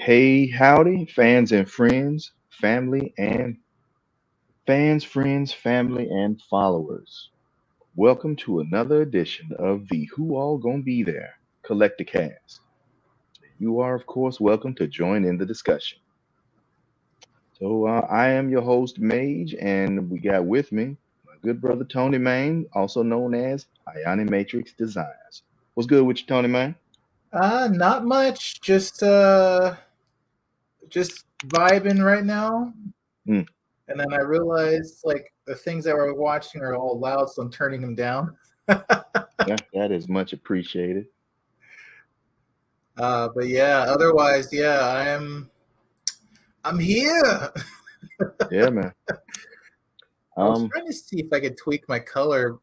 Hey, howdy, fans and friends, family, and followers. Welcome to another edition of the Who All Gon BE There collectorcst. You are, of course, welcome to join in the discussion. I am your host, Mage, and we got with me my good brother Tony Main, also known as Ionic Matrix Designs. What's good with you, Tony Main? Not much. Just vibing right now. Mm, And then I realized like the things that we're watching are all loud, so I'm turning them down. yeah, that is much appreciated. But yeah, otherwise, yeah, I'm here. Yeah, man. I was Um, trying to see if I could tweak my color,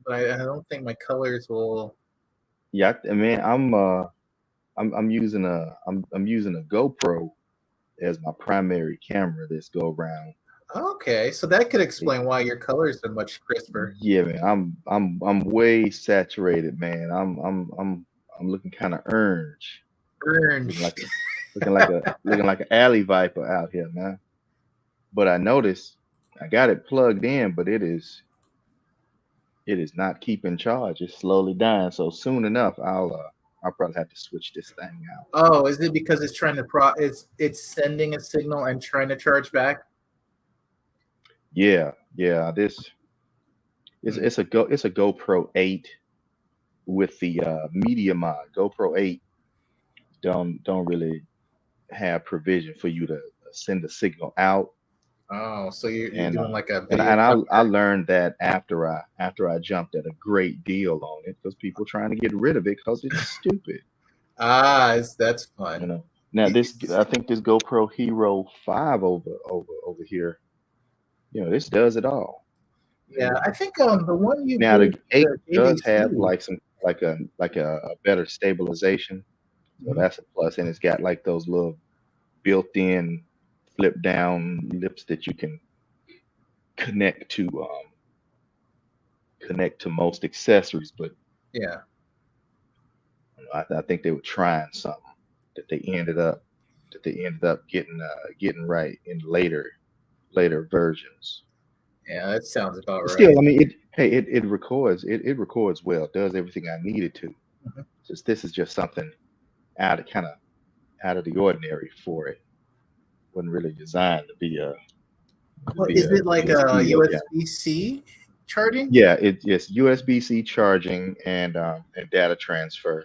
but I don't think my colors will. yeah, man, I'm using I'm using a GoPro as my primary camera this go around. Okay, so that could It- explain why your colors are much crisper. yeah, man, I'm way saturated, man. I'm looking kind of orange, looking Orange. like a looking like an alley viper out here, man. But I noticed I got it plugged in, but it is not keeping charge. It's slowly dying. So soon enough, I'll probably have to switch this thing out. Oh, is it because it's trying to it's sending a signal and trying to charge back? Yeah. This Hmm. it's a GoPro 8 with the media mod. GoPro 8 don't really have provision for you to send a signal out, Oh, so you're and doing like a and video and I capture. learned that after I jumped at a great deal on it because people trying to get rid of it because it's stupid, That's you fun. know. Now this I think this GoPro Hero 5 over here, this does it all. Yeah, I think the one you Now gave the 8 the does have ABC. like some like a better stabilization, so Mhm. that's a plus, and it's got like those little built-in flip down lips that you can connect to connect to most accessories. But Yeah, I think they were trying something that they ended up getting right in later versions. yeah, that sounds about But still, right. I mean, it records well, it does everything I needed to. Mhm. Just this is just something out of kind of out of the ordinary for it. Wasn't really designed Well, is it to be like a a studio camera. USB-C charging? Yeah, it's USB-C charging and data transfer,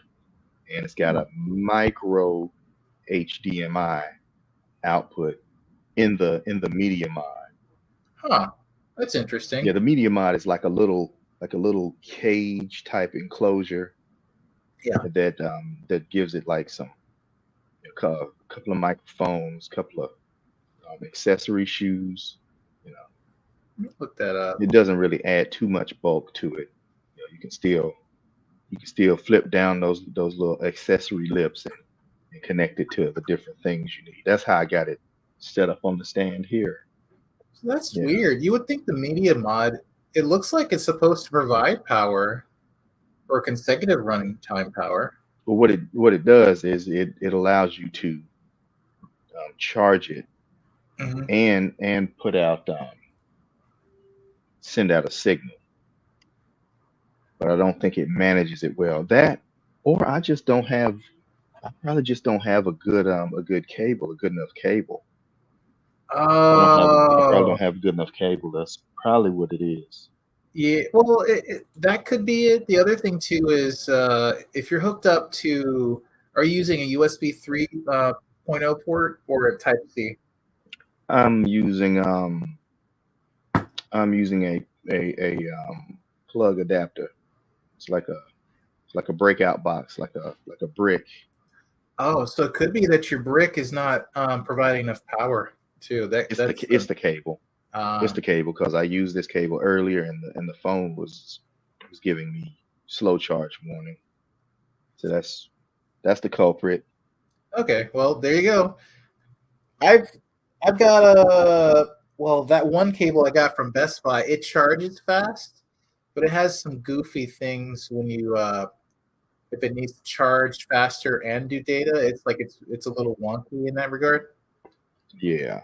and it's got Hmm. a micro HDMI output in the media mod. Huh, that's interesting. Yeah, the media mod is like a little cage type enclosure Yeah. that gives it like some couple of microphones, couple of accessory shoes. You know, Let me look that up. it doesn't really add too much bulk to it. You can still flip down those little accessory lips and connect it to the different things you need. That's how I got it set up on the stand here. So that's Yeah. weird. You would think the media mod, it looks like it's supposed to provide power or consecutive running time power. But what it does is it allows you to charge it Hmm. and put out send out a signal. But I don't think it manages it well. That or I probably just don't have a good cable, a good enough cable. I probably Oh, don't have a good enough cable. That's probably what it is. yeah, well, that could be it. The other thing too is if you're hooked up to, are you using a USB 3.0 port or a Type C? I'm using um I'm using a plug adapter. It's like a breakout box, like a brick. Oh, so it could be that your brick is not providing enough power too. That's It's the the cable. It's uh, the cable because I used this cable earlier and the phone was giving me slow charge warning. So that's the culprit. okay. Well, there you go. I've I've got a well that one cable I got from Best Buy. It charges fast, but it has some goofy things when you if it needs to charge faster and do data, it's like it's a little wonky in that regard. Yeah.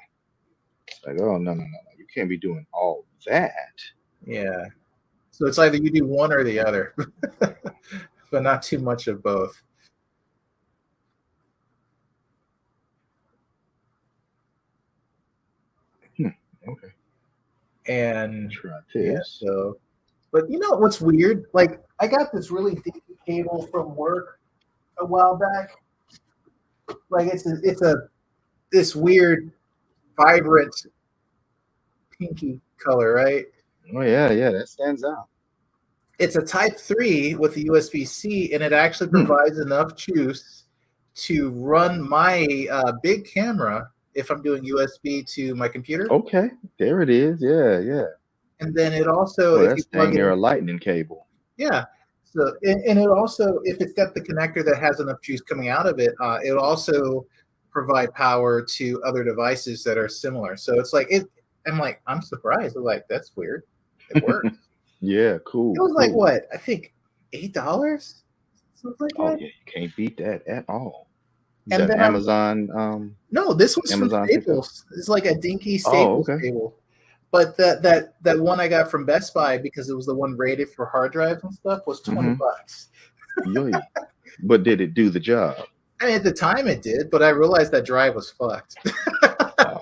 It's like, oh no, no, no, no. You can't be doing all that. Yeah. So it's either you do one or the other, but not too much of both. Okay. And Try yeah, this. so but you know what's weird? Like I got this really dinky cable from work a while back. Like it's a this weird vibrant pinky color, right? Oh yeah, yeah, that stands out. It's a Type 3 with a USB-C, and it actually provides enough juice to run my big camera if I'm doing USB to my computer. Okay, there it is. Yeah, yeah. And then it also, Oh, if you that's plug dang it near in, a lightning cable. yeah. So, and it also, if it's got the connector that has enough juice coming out of it, it'll also provide power to other devices that are similar. So it's like, I'm surprised. I'm like, that's weird. It works. Yeah, It cool, was like, cool. what? I think $8? Something like Oh that. yeah, you can't beat that at all. Is And that then Amazon, no, this was from Amazon pickup? Staples. It's like a dinky Oh, Staples okay. cable. But that one I got from Best Buy because it was the one rated for hard drives and stuff was Mm-hmm. $20. Yo, but did it do the job? I mean, at the time it did, but I realized that drive was fucked. Oh,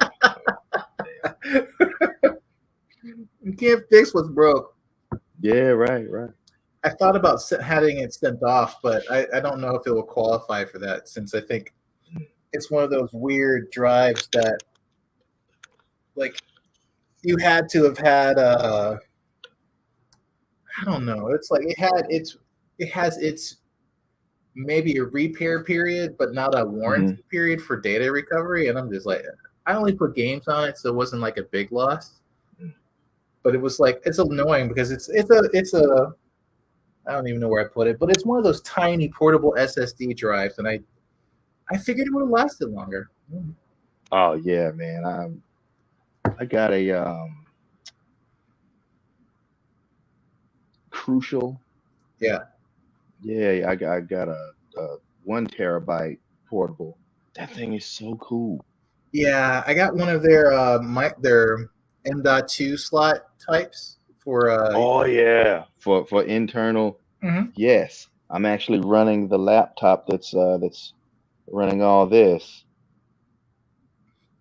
You can't fix what's broke. yeah, right, right. I thought about having it sent off, but I don't know if it will qualify for that since I think it's one of those weird drives that like you had to have had I don't know. It's like it has its maybe a repair period, but not a Mm-hmm. warranty period for data recovery. And I'm just like, I only put games on it, so it wasn't like a big loss. But it was like it's annoying because it's a I don't even know where I put it, but it's one of those tiny portable SSD drives, and I figured it would have lasted longer. Oh yeah, man. I got a Crucial. Yeah, Yeah, I got a 1 terabyte portable. That thing is so cool. yeah. I got one of their M.2 slot types for Oh yeah, for internal. mhm. Yes, I'm actually running the laptop that's running all this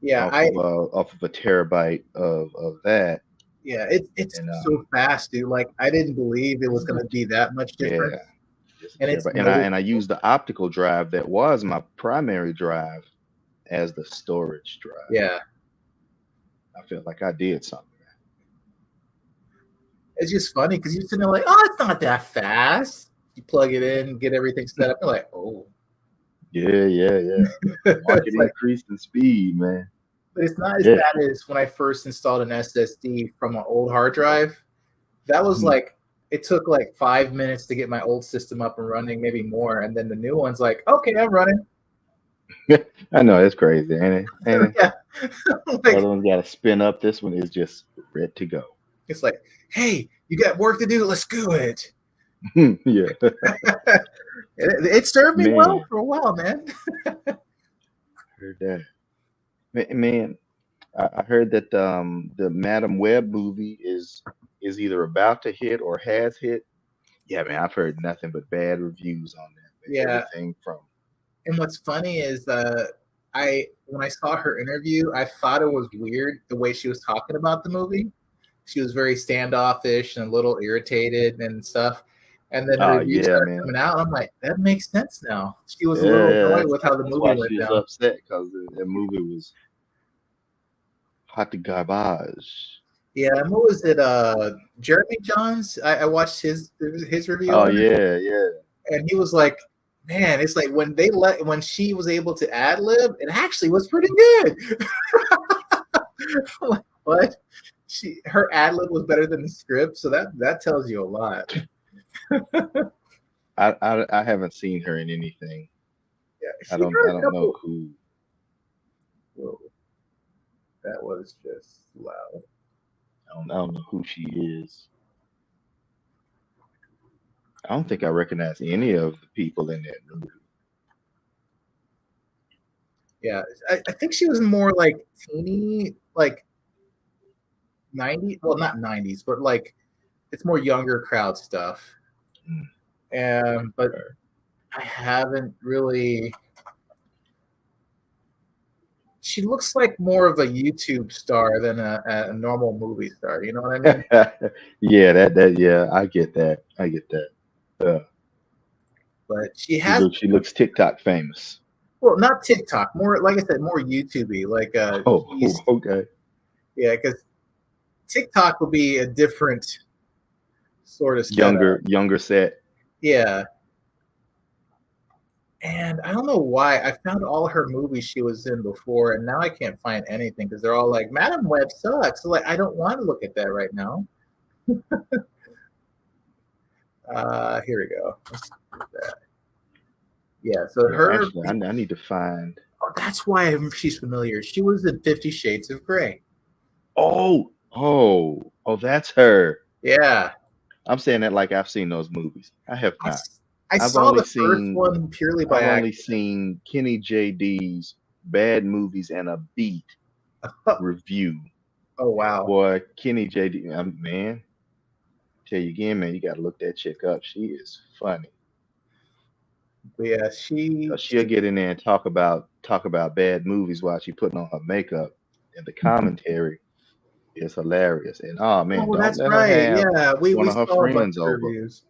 Yeah, I off of a terabyte of that, yeah. It's and so fast, dude. Like I didn't believe it was going to be that much yeah, difference, just a and it's terabyte. And I used the optical drive that was my primary drive as the storage drive. yeah. I felt like I did something. It's just funny because you're sitting there like, oh, it's not that fast. You plug it in, get everything set up. You're like, oh, Yeah, yeah, yeah. The market it's like, increased in speed, man. but it's not as Yeah. bad as when I first installed an SSD from an old hard drive. That was Mhm. like, it took like 5 minutes to get my old system up and running, maybe more. And then the new one's like, okay, I'm running. I know it's crazy, ain't it? Ain't it? Yeah. The Like, other one's got to spin up. This one is just ready to go. it's like, hey, you got work to do. Let's do it. Yeah, It served me well man. for a while, man. Heard that. Man, I heard that the Madam Web movie is either about to hit or has hit. Yeah, man, I've heard nothing but bad reviews on that. Man. Yeah. Everything from And what's funny is I when I saw her interview, I thought it was weird the way she was talking about the movie. She was very standoffish and a little irritated and stuff. And then oh reviews yeah, started man. coming out. I'm like, that makes sense now. She was Yeah, a little yeah, annoyed with how the that's movie why went she was down. upset because that movie was hot to garbage. Yeah, and what was it? Jeremy Johns. I watched his review Oh on it, yeah, yeah. and he was like, "Man, it's like when she was able to ad lib, it actually was pretty good." I'm like, what? Her ad lib was better than the script, so that tells you a lot. I haven't seen her in anything. Yeah, I she don't I got a don't know couple. who. Whoa, that was just loud. I don't know who she is. I don't think I recognize any of the people in that movie. Yeah, I think she was more like teeny, like 90s. Well, not 90s, but like it's more younger crowd stuff. Mm. But I haven't really. She looks like more of a YouTube star than a normal movie star. You know what I mean? Yeah, yeah, I get that. I get that. Uh, But she has, she looks TikTok famous. well, not TikTok, more like I said, more YouTubey. Like Oh, okay. yeah, because TikTok will be a different sort of setup. Younger set. Yeah, and I don't know why I found all her movies she was in before, and now I can't find anything because they're all like, Madam Web sucks. So like, I don't want to look at that right now. Here we go. Let's do that. Yeah, so Yeah, her. actually, I need to find. Oh, that's why she's familiar. She was in 50 Shades of Grey. Oh, that's her. Yeah. I'm saying that like I've seen those movies. I have I, not. I I've saw only the first seen one purely by I've only accident. seen Kenny JD's Bad Movies and a Beat review. Oh, wow. Boy, Kenny JD, man, tell you again, man, you got to look that chick up. She is funny. But yeah, She'll get in there and talk about bad movies while she putting on her makeup, and the commentary is hilarious. And oh man, oh, don't that's let her right. have Yeah, one we of her saw a bunch friends of over. reviews.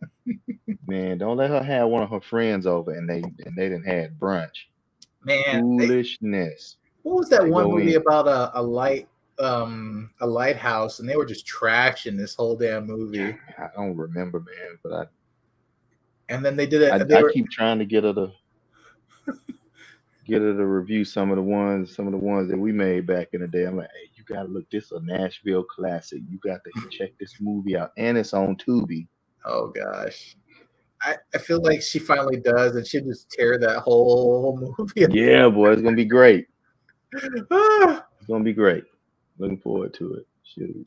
Man, don't let her have one of her friends over, and they didn't had brunch. Man, Foolishness. what was that They one go movie in. about a lighthouse, and they were just trashing this whole damn movie? I don't remember, man, but And then they did it. They I were keep trying to get her to review some of the ones that we made back in the day. I'm like, hey, you gotta look, this a Nashville classic. You got to check this movie out, and it's on Tubi. oh gosh. I feel like she finally does, and she'll just tear that whole movie. Yeah, boy, it's gonna be great. Ah. It's gonna be great. Looking forward to it. Shoot.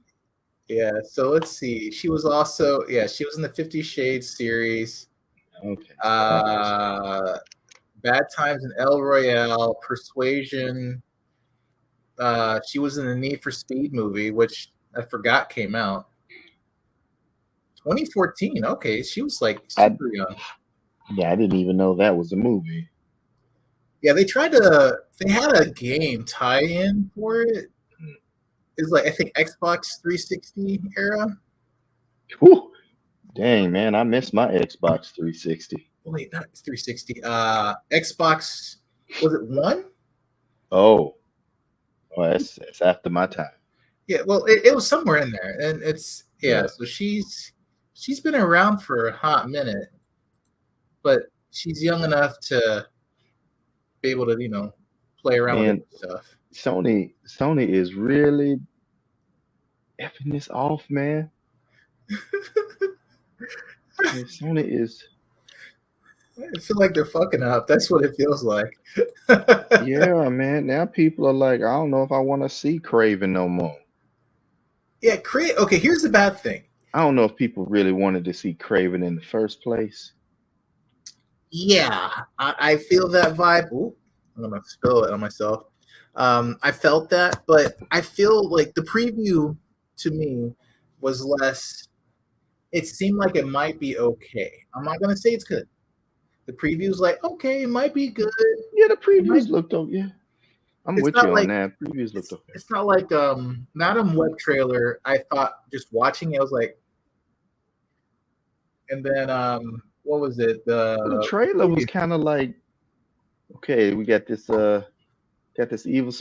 Yeah, so let's see. She was also, yeah, she was in the 50 Shades series. Okay. Bad Times in El Royale, Persuasion. She was in the Need for Speed movie, which I forgot came out. 2014. Okay, she was like super young. Yeah, I didn't even know that was a movie. Yeah, they had a game tie-in for it. It's like, I think, Xbox 360 era. Whew. Dang, man, I missed my Xbox 360. Wait, not 360. Xbox, was it one? Oh, that's after my time. Yeah, well, it was somewhere in there, and it's Yeah. So she's been around for a hot minute, but she's young enough to be able to play around with Man, it and stuff. Sony is really effing this off, man. Sony is. I feel like they're fucking up. That's what it feels like. Yeah, man. Now people are like, I don't know if I want to see Craven no more. Yeah, okay, here's the bad thing. I don't know if people really wanted to see Craven in the first place. Yeah, I feel that vibe. Ooh, I'm gonna spill it on myself. I felt that, but I feel like the preview to me was less. It seemed like it might be okay. I'm not gonna say it's good. The preview's like, okay, it might be good. Yeah, the previews looked okay. Yeah, I'm It's with not you like on that. Previews looked okay. it's not like Madam Web trailer. I thought just watching it, I was like, and then what was it? The trailer was kind of like, okay, we got this evil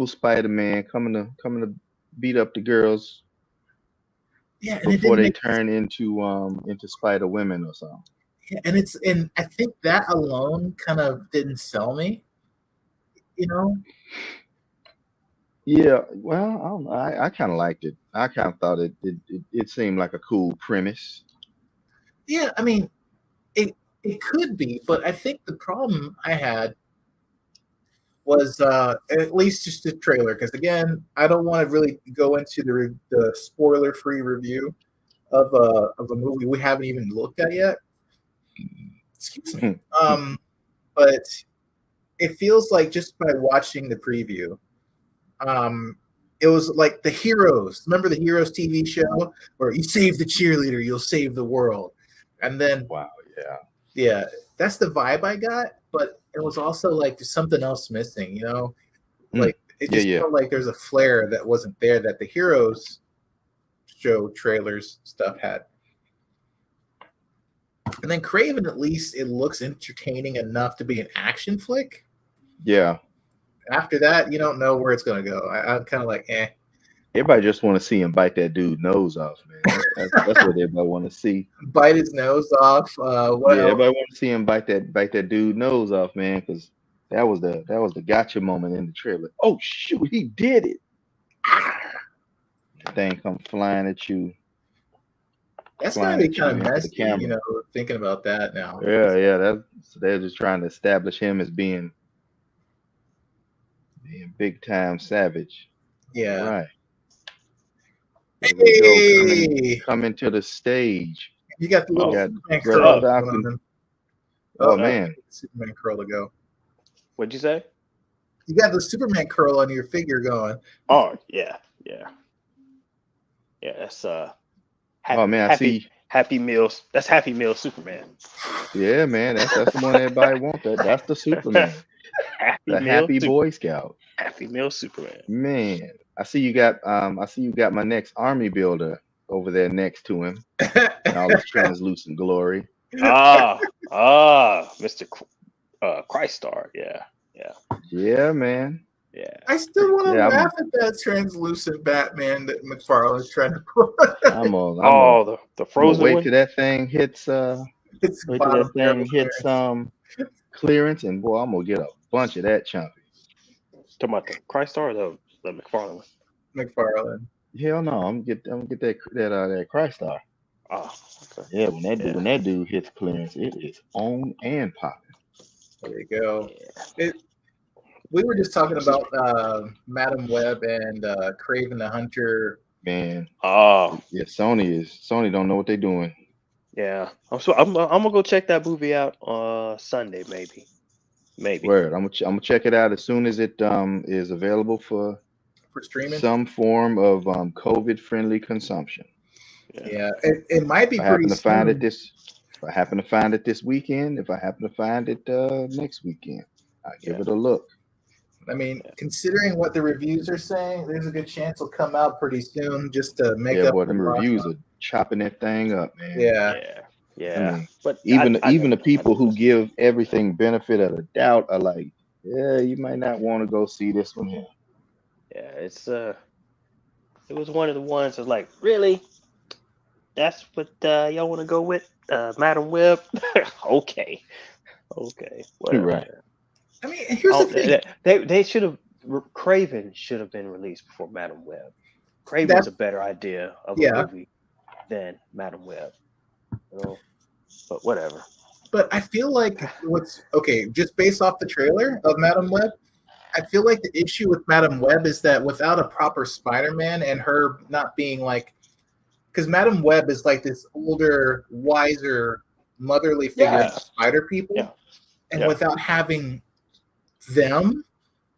Spider-Man coming to beat up the girls. Yeah, and before they turn into Spider Women or something. Yeah, and I think that alone kind of didn't sell me. Yeah, well, I don't know. I kind of liked it. I kind of thought it seemed like a cool premise. Yeah, I mean, it could be, but I think the problem I had was at least just the trailer, because again, I don't want to really go into the spoiler-free review. of a movie we haven't even looked at yet. Excuse me. But it feels like just by watching the preview, it was like the Heroes. Remember the Heroes TV show where you save the cheerleader, you'll save the world. And then Wow, yeah, that's the vibe I got. But it was also like there's something else missing, Like it just felt like there's a flair that wasn't there that the Heroes show trailers stuff had. And then Craven, at least it looks entertaining enough to be an action flick. Yeah. After that, you don't know where it's gonna go. I'm kind of like, eh. Everybody just want to see him bite that dude nose off, man. That's what everybody want to see. Bite his nose off. Everybody want to see him bite that dude nose off, man, because that was the gotcha moment in the trailer. Oh shoot, he did it! The thing come flying at you. That's gonna be kind of messy, thinking about that now. Yeah. So they're just trying to establish him as being big time savage. Yeah. Right. Hey! Coming to the stage. You got the little Superman curl on. Oh man. Superman curl to go. What'd you say? You got the Superman curl on your figure going. Oh yeah. That's Happy Meals. That's Happy Meal Superman. Yeah, man. That's the one everybody wants. That's the Superman. Happy Boy Scout. Happy Meal Superman. Man, I see you got my next army builder over there next to him. And all this translucent glory. Mr. Christ Star. Yeah, man. Yeah. I still want to laugh at that translucent Batman that McFarlane's trying to put. The frozen wait one? till that thing hits clearance, and boy, I'm gonna get a bunch of that chumpy. Talking about the Christ Star or the McFarlane one? McFarlane. Hell no, I'm gonna get that Christ Star. Oh, okay. Yeah, when that dude hits clearance, it is on and popping. There you go. Yeah. We were just talking about Madam Web and Craven the Hunter. Man. Oh. Yeah, Sony don't know what they're doing. Yeah. I'm gonna go check that movie out Sunday, maybe. Word. I'm gonna check it out as soon as it is available for streaming. Some form of COVID friendly consumption. Yeah, it might be pretty soon. If I happen to find it this weekend, if I happen to find it next weekend, I'll give it a look. I mean, considering what the reviews are saying, there's a good chance it'll come out pretty soon just to make up. Yeah, boy, them reviews are chopping that thing up, man. Yeah. I mean, but even the people who give everything benefit of the doubt are like, yeah, you might not want to go see this one here. Yeah, it was one of the ones that like, really? That's what y'all want to go with? Madam Web? Okay. Whatever. Right. I mean, here's the thing. They should have, Craven should have been released before Madam Web. Craven's a better idea of a movie than Madam Web. But whatever. But I feel like just based off the trailer of Madam Web, I feel like the issue with Madam Web is that without a proper Spider-Man and her not being like, because Madam Web is like this older, wiser, motherly figure of spider people. Yeah. And without having them,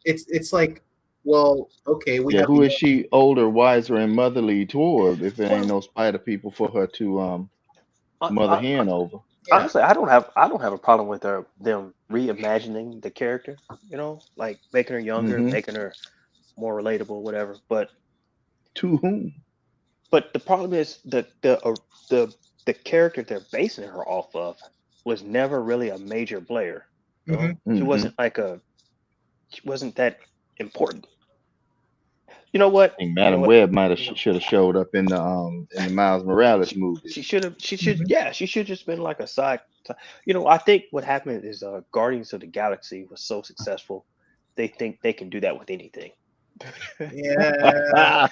it's like, well, okay, who is she older, wiser, and motherly toward if there ain't no spider people for her to mother hen over? Honestly, I don't have a problem with them reimagining the character, like making her younger, making her more relatable, whatever. But to whom? But the problem is the character they're basing her off of was never really a major player. She wasn't she wasn't that important. You know what? I think Madam Web should have showed up in the Miles Morales movie. She should just been like a side. I think what happened is Guardians of the Galaxy was so successful, they think they can do that with anything. Yeah,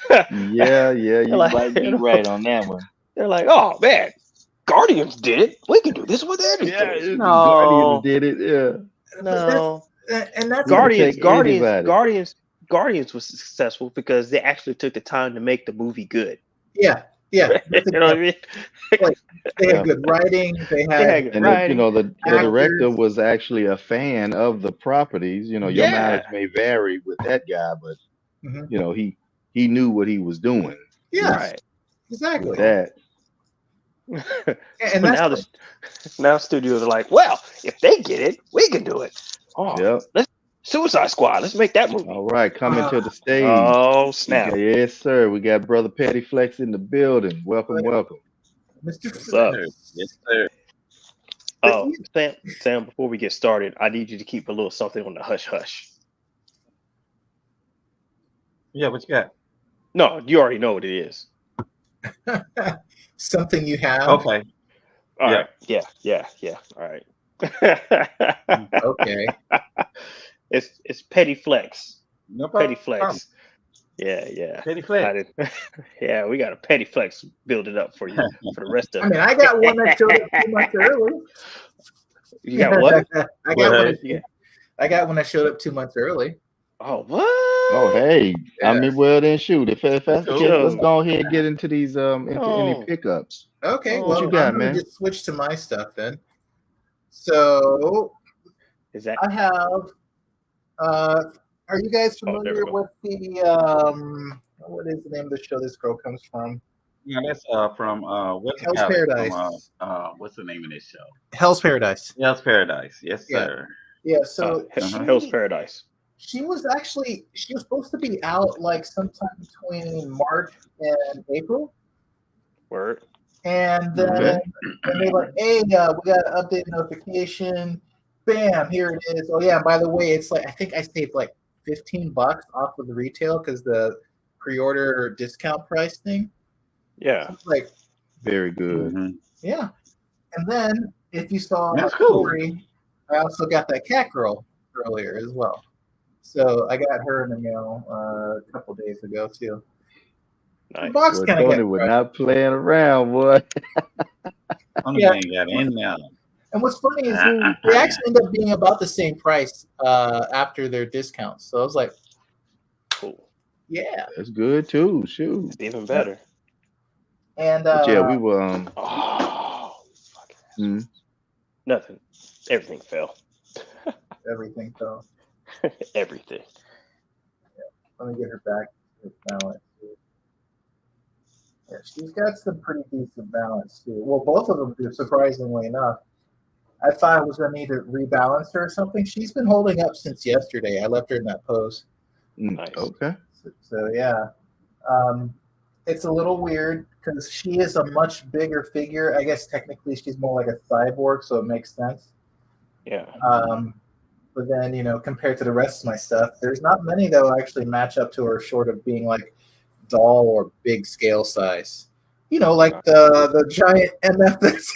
you might be right on that one. They're like, oh man, Guardians did it. We can do this with anything. Yeah, Guardians did it. Yeah, no, and that's Guardians was successful because they actually took the time to make the movie good. Yeah, Yeah, You know what I mean? like they had good writing. They They had had good And writing. the director actors. was actually a fan of the properties. Your Yeah. mileage may vary with that guy, but Mhm. he knew what he was doing Yeah, Right. exactly. with that. And So that's now studios are like, well, if they get it, we can do it. Oh, Yep. let's Suicide Squad. Let's make that movie. All right, coming to the stage. Oh We snap! got, yes, sir. We got Brother Petty Flex in the building. Welcome, welcome. Mr. What's up? Yes, sir. Oh, Sam. Before we get started, I need you to keep a little something on the hush hush. Yeah, what you got? No, you already know what it is. something you have. Okay. All Yeah. right. Yeah. All right. Okay. It's Petty Flex. No problem. Petty Flex. Yeah. Petty Flex. Yeah, we got a Petty Flex build it up for you for the rest of I mean, I got one that showed up 2 months early. You got what? I got one that showed up 2 months early. Oh, what? Oh, hey. Yeah. I mean, well, then shoot. If that's the Cool. case, let's go ahead and get into these any pickups. Okay, Oh, well, you got, I'm gonna man? just switch to my stuff then. So Is that I have. Are you guys there we familiar go. with the what is the name of the show this girl comes from? Yeah, that's from what's it Hell's called? Paradise. From what's the name of this show? Hell's Paradise. Hell's Paradise. Yes, Yeah. sir. Yeah. So Hell's Paradise? she was supposed to be out like sometime between March and April. Word. And then Okay. and they're like, hey, we got an update notification. Bam, here it is. Oh yeah, by the way, it's like I think I saved like $15 off of the retail because the pre-order discount price thing. Yeah. So it's like, Very good. Mhm. yeah. And then if you saw That's my cool. story, I also got that cat girl earlier as well. So I got her in the mail a couple days ago too. Nice. The box Boy, kind of Tony got was crushed. not playing around, boy. Only Yeah. thing got in now. And what's funny is they actually end up being about the same price after their discounts. So I was like, Cool. yeah. That's good too. Shoot. It's even better. And But yeah, we were Oh, fuck. hmm. Nothing. Everything fell. everything. So Everything. let me get her back to balance. Yeah, she's got some pretty decent balance too. Well, both of them do, surprisingly enough. I thought I was going to need to rebalance her or something. She's been holding up since yesterday. I left her in that pose. Nice. Okay. So yeah, it's a little weird because she is a much bigger figure. I guess technically she's more like a cyborg, so it makes sense. Yeah. But then, compared to the rest of my stuff, there's not many that will actually match up to her short of being like doll or big scale size. Like the giant MF that's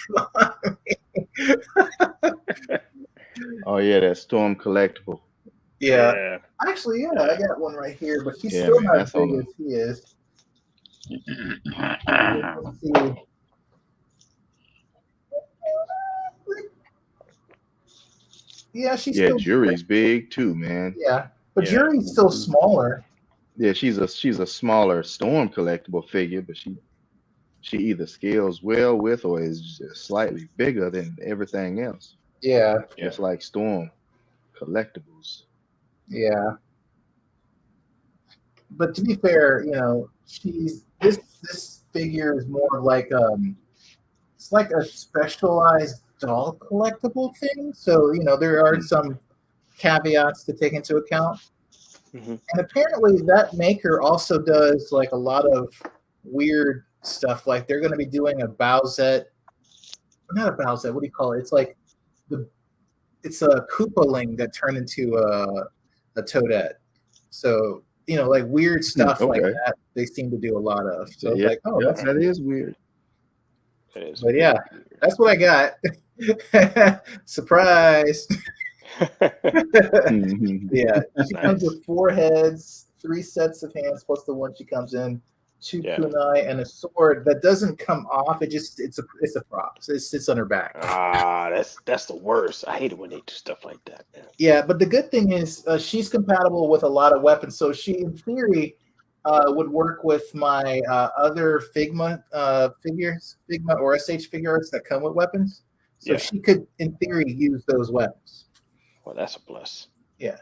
Oh yeah, that Storm collectible. Yeah. Actually, yeah, I got one right here, but she's Yeah, still man, not that's as big on as he is. Let's see. Yeah, she's Yeah, still Jury's big too, man. Yeah, but Yeah. Jury's still smaller. Yeah, she's a smaller Storm collectible figure, but she either scales well with or is just slightly bigger than everything else. Yeah, Just like Storm collectibles. yeah. But to be fair, she's this figure is more like it's like a specialized doll collectible thing. So there are some caveats to take into account. Mm-hmm. And apparently that maker also does like a lot of weird stuff. Like they're going to be doing a Bowsette, not a Bowsette. What do you call it? It's like it's a Koopaling that turned into a Toadette. So like weird stuff like Okay. that. They seem to do a lot of. So Yeah, like, oh, yeah, that's that is weird. It is. But yeah, that's what I got. Surprise. Yeah, she comes with 4 heads, 3 sets of hands plus the one she comes in, 2 kunai, and a sword that doesn't come off. It's a prop. So it sits on her back. That's the worst. I hate it when they do stuff like that, man. Yeah, but the good thing is she's compatible with a lot of weapons. So she, in theory, would work with my other Figma figures, Figma or SH figure arts that come with weapons. So Yeah. she could, in theory, use those weapons. Well, that's a plus. Yeah.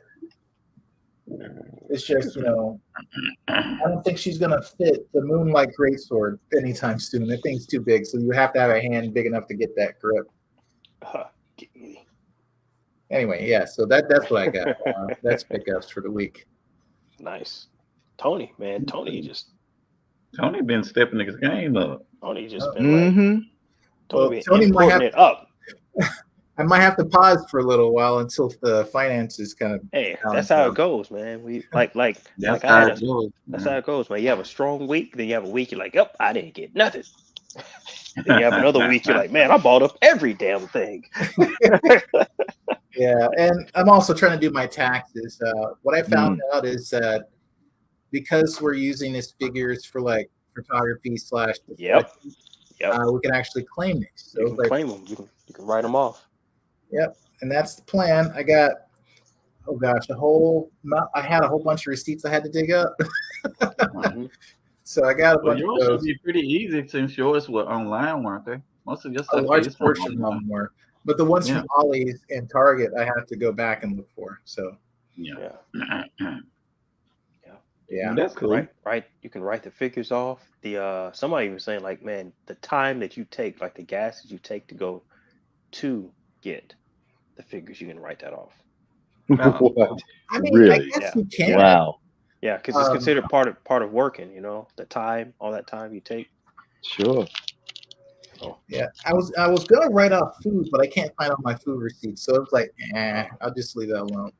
It's just, I don't think she's gonna fit the Moonlight Greatsword anytime soon. That thing's too big, so you have to have a hand big enough to get that grip. Anyway, yeah. So that's what I got. That's pickups for the week. Nice, Tony, man. Tony been stepping his game up. Tony just been like Tony might have it up. I might have to pause for a little while until the finances kind of. Hey, that's how it goes, man. We like That's I how had it goes. that's how it goes, man. You have a strong week, then you have a week you're like, yep, I didn't get nothing. Then you have another week you're like, man, I bought up every damn thing. Yeah, and I'm also trying to do my taxes. What I found out is that because we're using these figures for like photography / Yep. we can actually claim these. So You can claim them. You can write them off. Yep, and that's the plan. I got, I had a whole bunch of receipts I had to dig up. So I got a bunch yours of those. should be pretty easy since yours were online, weren't they? Most of your A stuff large is from portion of online. them were, but the ones Yeah. from Ollie's and Target, I have to go back and look for. So Yeah. yeah, That's cool. Right. You can write the figures off. The somebody was saying like, man, the time that you take, like the gas that you take to go to get the figures, you can write that off. What? I mean, Really? I guess you can. Wow. Yeah, because it's considered part of working. The time, all that time you take. Sure. Yeah, I was gonna write off food, but I can't find all my food receipts, so it's like, I'll just leave that alone.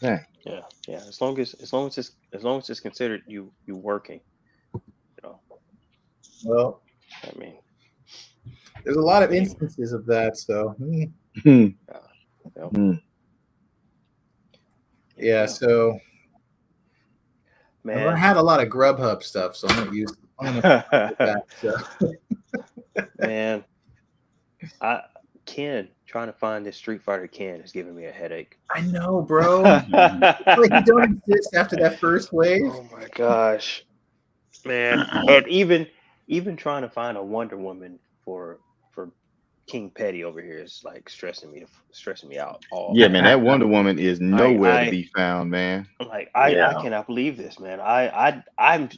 Okay. Yeah. As long as it's considered you working. Well, I mean, there's a lot of instances of that, so yeah. So man, I had a lot of Grubhub stuff, so I'm gonna that. So. Man, Ken trying to find this Street Fighter Ken is giving me a headache. I know, bro. It's like you don't exist after that first wave. Oh my gosh, man! And even trying to find a Wonder Woman for King Petty over here is like stressing me out. Yeah, man, that Wonder Woman is nowhere to be found, man. I'm like, I cannot believe this, man. I'm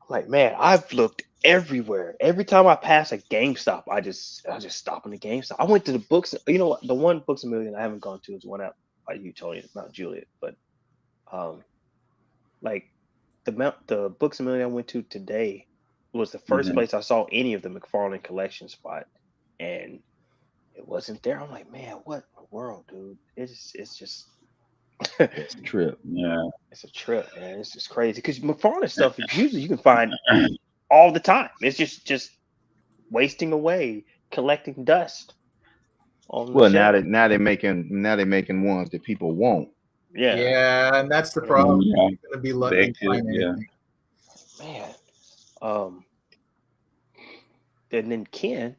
like, man, I've looked everywhere. Every time I pass a GameStop, I just stop in the GameStop. I went to the books. You know what? The one Books a Million I haven't gone to is one out by you, Tony, not Juliet, but like the Books a Million I went to today was the first place I saw any of the McFarlane collection spot, and it wasn't there. I'm like, man, what in the world, dude? It's just. It's a trip. Yeah, it's a trip, man. It's just crazy because McFarlane stuff usually you can find all the time. It's just wasting away, collecting dust. Well, now they're making ones that people want. Yeah, and that's the problem. Yeah. You're gonna be lucky. Man, and then Ken,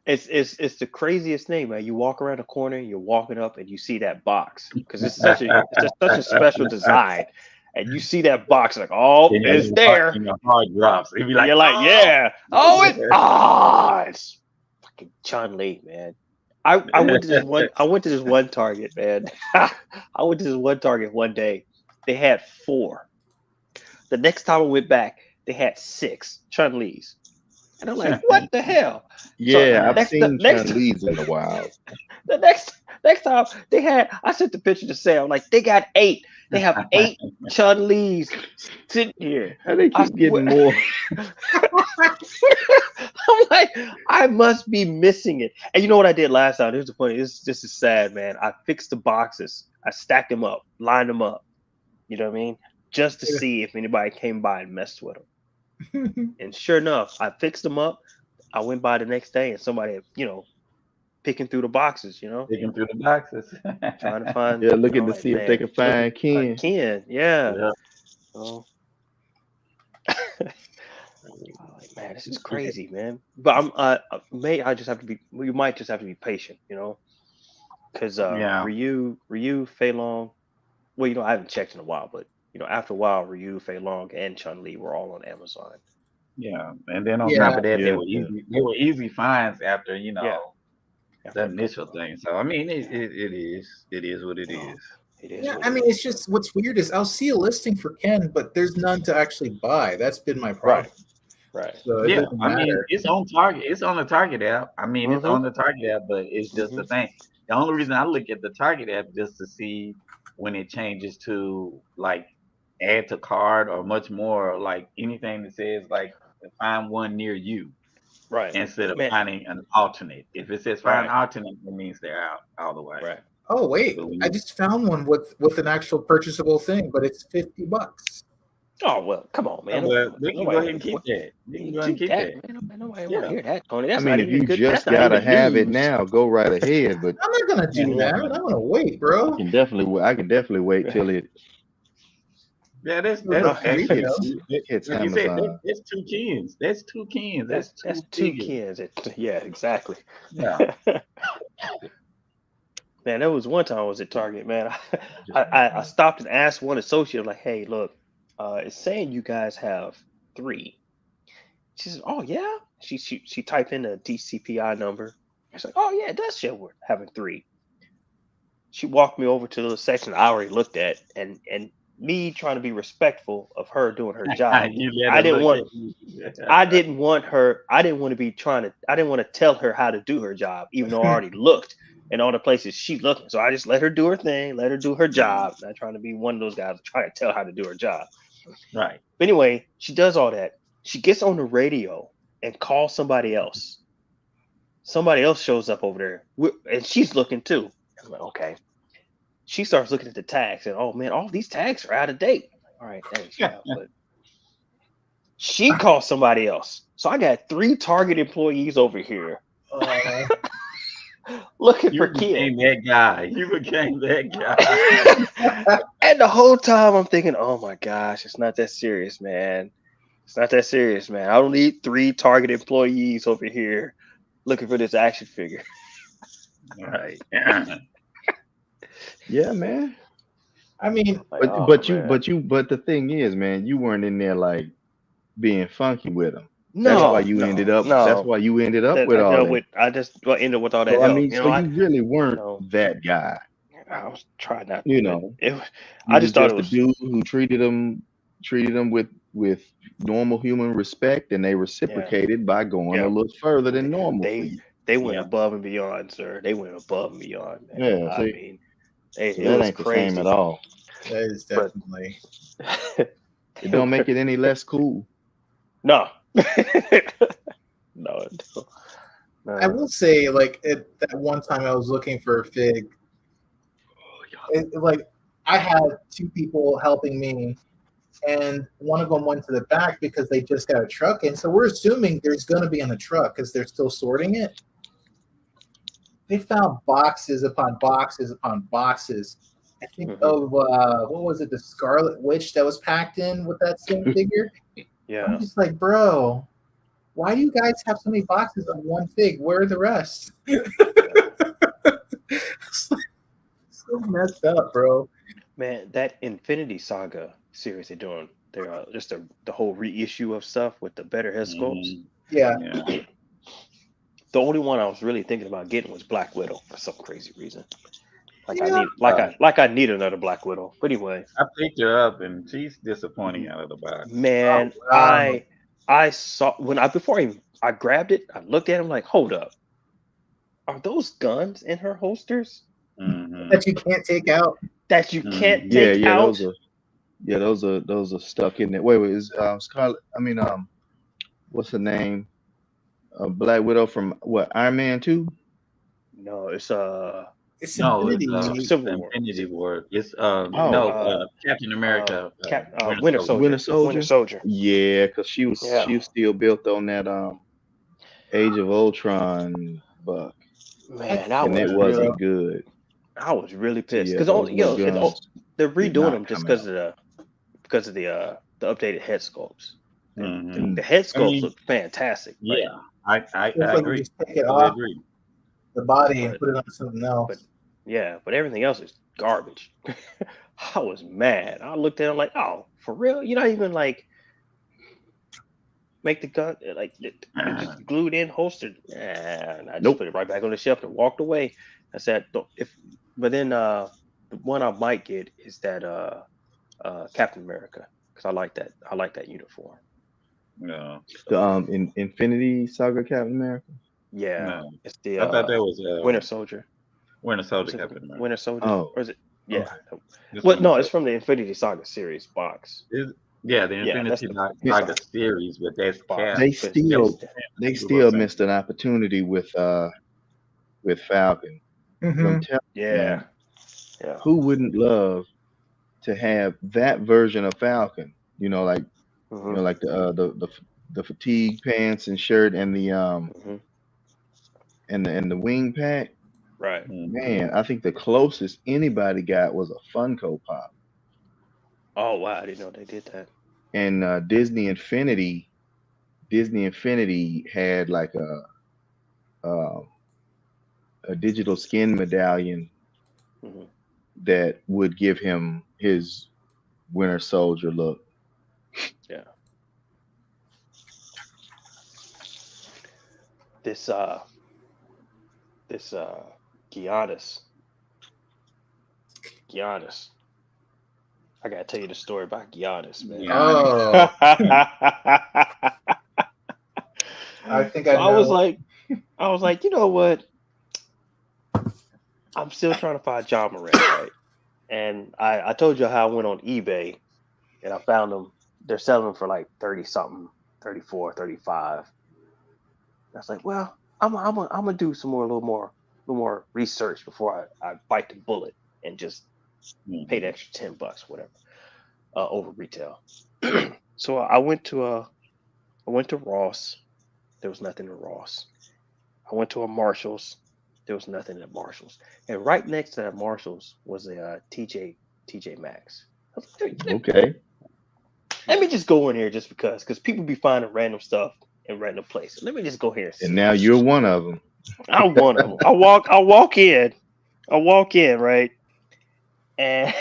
It's the craziest thing, man. You walk around a corner, you're walking up, and you see that box because it's such a special design, and you see that box like, it's there. And your heart drops. It'd be like, you're like, yeah, it's fucking Chun-Li, man. I went to this one Target, man. I went to this one Target one day. They had 4. The next time I went back, they had 6 Chun-Lis. And I'm like, what the hell? Yeah, I've seen Chun-Li's in the wild. The next time I sent the picture to Sam, like, they got 8. They have 8 Chun-Li's sitting here. How they keep getting more? I'm like, I must be missing it. And you know what I did last time? Here's the point. This is sad, man. I fixed the boxes. I stacked them up, lined them up. You know what I mean? Just to see if anybody came by and messed with them. And sure enough, I fixed them up. I went by the next day and somebody, picking through the boxes, Picking through the boxes. Trying to find. Looking to see if they can find Ken. Ken, yeah. So, like, man, this is crazy, man. But we might just have to be patient, because Ryu, Fei Long, well, I haven't checked in a while, but after a while, Ryu, Fei Long, and Chun-Li were all on Amazon. Yeah, and then on top Yeah. of that, Yeah. they were easy finds after Yeah. the initial thing. So I mean, it is what it is. It is. Yeah, what I it mean, is. it's just what's weird is I'll see a listing for Ken, but there's none to actually buy. That's been my problem. Right. So it Yeah, doesn't I mean, matter. it's on Target. It's on the Target app. I mean, it's Mhm. on the Target app, but it's just the thing. The only reason I look at the Target app just to see when it changes to like add to cart or much more like anything that says like find one near you Right. instead of Man. finding an alternate. If it says find Right. alternate, it means they're out all the way. Right. Oh wait, But when I you, just found one with an actual purchasable thing, but it's $50. Oh well, come on, man. well, they can go ahead and Nobody keep what, that. They can go ahead and keep keep that, that. man. Nobody want to Yeah. hear that, Tony. I That's mean, not if even you good. That's just not gotta even have it news. now, go right ahead. But I'm not gonna do that. I'm gonna wait, bro. I can definitely wait till it Yeah, that's With the free, actually hits like you said, Amazon. that's two Kens. That's two Kens. That's That's two two figures. kids. Yeah, exactly. Yeah. Man, there was one time I was at Target, man. I stopped and asked one associate, like, hey, look, it's saying you guys have 3. She says, oh yeah. She typed in a DCPI number. She's like, oh yeah, it does show we're having 3. She walked me over to the section I already looked at, and me trying to be respectful of her doing her job. You let I her didn't look want at you. I didn't want her. I didn't want to be trying to. I didn't want to tell her how to do her job, even though I already looked in all the places she looking. So I just let her do her thing, let her do her job. Not trying to be one of those guys trying to tell her how to do her job. Right. But anyway, she does all that. She gets on the radio and calls somebody else. Somebody else shows up over there, and she's looking too. I'm like, okay. She starts looking at the tags, and oh man, all these tags are out of date. All right, thanks. Yeah, but she calls somebody else. So I got 3 Target employees over here looking for You became kids. that guy. You became that guy. And the whole time I'm thinking, oh my gosh, it's not that serious, man. It's not that serious, man. I don't need 3 Target employees over here looking for this action figure. Right. Yeah, man. I mean, Like, But man. but the thing is, man, you weren't in there like being funky with them. That's No, why you ended up. no. That's why you ended up That with I all dealt that. with. I just ended with all that So I help. mean, so you really weren't know, that guy. I was trying not. You But know, it was. you I was just thought it just a was. dude who treated them with normal human respect, and they Yeah, reciprocated by going a yeah. little further than normal for you. They went Yeah. above and beyond, sir. They went above and beyond, man. Yeah, I see, mean, so it that was ain't the same at crazy. all. that is But definitely. It don't make it any less cool. no, no, it don't. I No. will say, like at that one time I was looking for a fig. Like I had 2 people helping me, and one of them went to the back because they just got a truck, and so we're assuming there's going to be on the truck because they're still sorting it. They found boxes upon boxes upon boxes. I think of what was it, the Scarlet Witch that was packed in with that same figure. Yeah. I'm just like, bro, why do you guys have so many boxes of one fig? Where are the rest? It's like, so messed up, bro. Man, that Infinity Saga series they're doing, they're just the whole reissue of stuff with the better head sculpts. Yeah. Yeah. The only one I was really thinking about getting was Black Widow for some crazy reason. Like Yeah. I need another Black Widow. But anyway, I picked her up and she's disappointing out of the box. man, Oh, wow. I saw before I grabbed it, I looked at him like, hold up, are those guns in her holsters Mm-hmm. That you can't take out. that you can't Yeah, take yeah, out? those are stuck in there. Wait, is Scarlet? I mean, what's her name? Black Widow from what? Iron Man 2? No, it's It's No, it's Infinity. Civil War. Infinity War. It's Oh, Captain America. Winter Soldier. Winter Soldier. Winter Soldier. Yeah, because she was still built on that Age of Ultron buck, Man, and it wasn't good. I was really So pissed yeah, because those little guns they're did redoing not them just come out. because of the updated head sculpts. Mhm. The head I sculpts mean, look fantastic. but- Yeah, I Feels like you agree. just take it Totally off agree. the body and But- put it on something else. Yeah, but everything else is garbage. I was mad. I looked at him like, oh, for real? You're not even like make the gun like you just glued in, holstered. And I just put it right back on the shelf and walked away. I said, but then the one I might get is that Captain America because I like that. I like that uniform. No, The Infinity Saga Captain America. Yeah, no. it's the I thought that was Winter Soldier. Winter Soldier Was it Captain America. Winter Soldier? Oh, Or is it? Yeah. okay. Well, no, it's from the Infinity Saga series box. Yeah, the Yeah, that's Infinity the Saga series, but that's box. Cap. They But it's still just- they still missed an opportunity with Falcon. I'm telling you, yeah, man, yeah. who wouldn't love to have that version of Falcon? Like Hmm. like the fatigue pants and shirt and the Hmm. and the wing pack. Right. Man, I think the closest anybody got was a Funko Pop. Oh wow, I didn't know they did that. And Disney Infinity had like uh, a digital skin medallion Hmm. that would give him his Winter Soldier look. Yeah. This Giannis. I gotta tell you the story about Giannis, man. Oh, I think I So know. I was like, you know what? I'm still trying to find John Morant, right? And I told you how I went on eBay and I found them. They're selling them for like 30 something, 34, 35. I was like, well, I'm gonna do some more, a little more research before I bite the bullet and just pay the extra $10, whatever, over retail. So I went to Ross. There was nothing in Ross. I went to a Marshalls. There was nothing at Marshalls. And right next to that Marshalls was a TJ Maxx. I was like, Okay. let me just go in here just because people be finding random stuff in random places. Let me just go here and see. And now you're one of them. I'm one of them. I walk in, right, and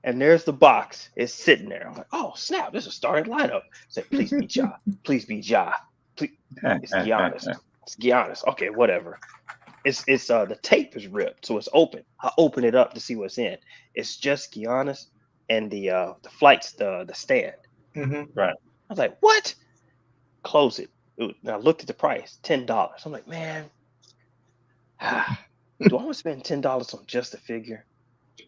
and there's the box. It's sitting there. I'm like, oh snap! This is a starting lineup. I said, please be Ja. Please be Ja. Please, it's Giannis. It's Giannis. Okay, whatever. It's the tape is ripped, so it's open. I open it up to see what's in. It's just Giannis and the flights, the stand. Right. I was like, what? Close it. And I looked at the price, $10. I'm like, man, do I want to spend $10 on just a figure?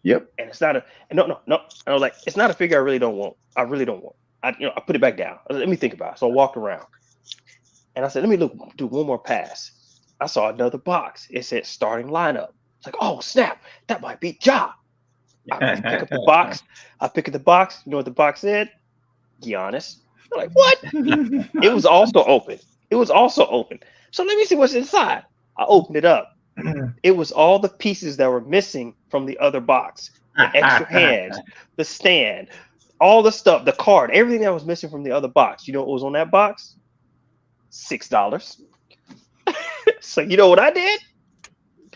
Yep. And it's not no. And I was like, it's not a figure I really don't want. I put it back down. Let me think about it. So I walked around and I said, let me do one more pass. I saw another box. It said starting lineup. It's like, oh snap, that might be Ja. I pick up the box. You know what the box said? Giannis. I'm like, what? It was also open. So let me see what's inside. I opened it up. It was all the pieces that were missing from the other box. The extra hands, the stand, all the stuff, the card, everything that was missing from the other box. You know what was on that box? $6. So you know what I did?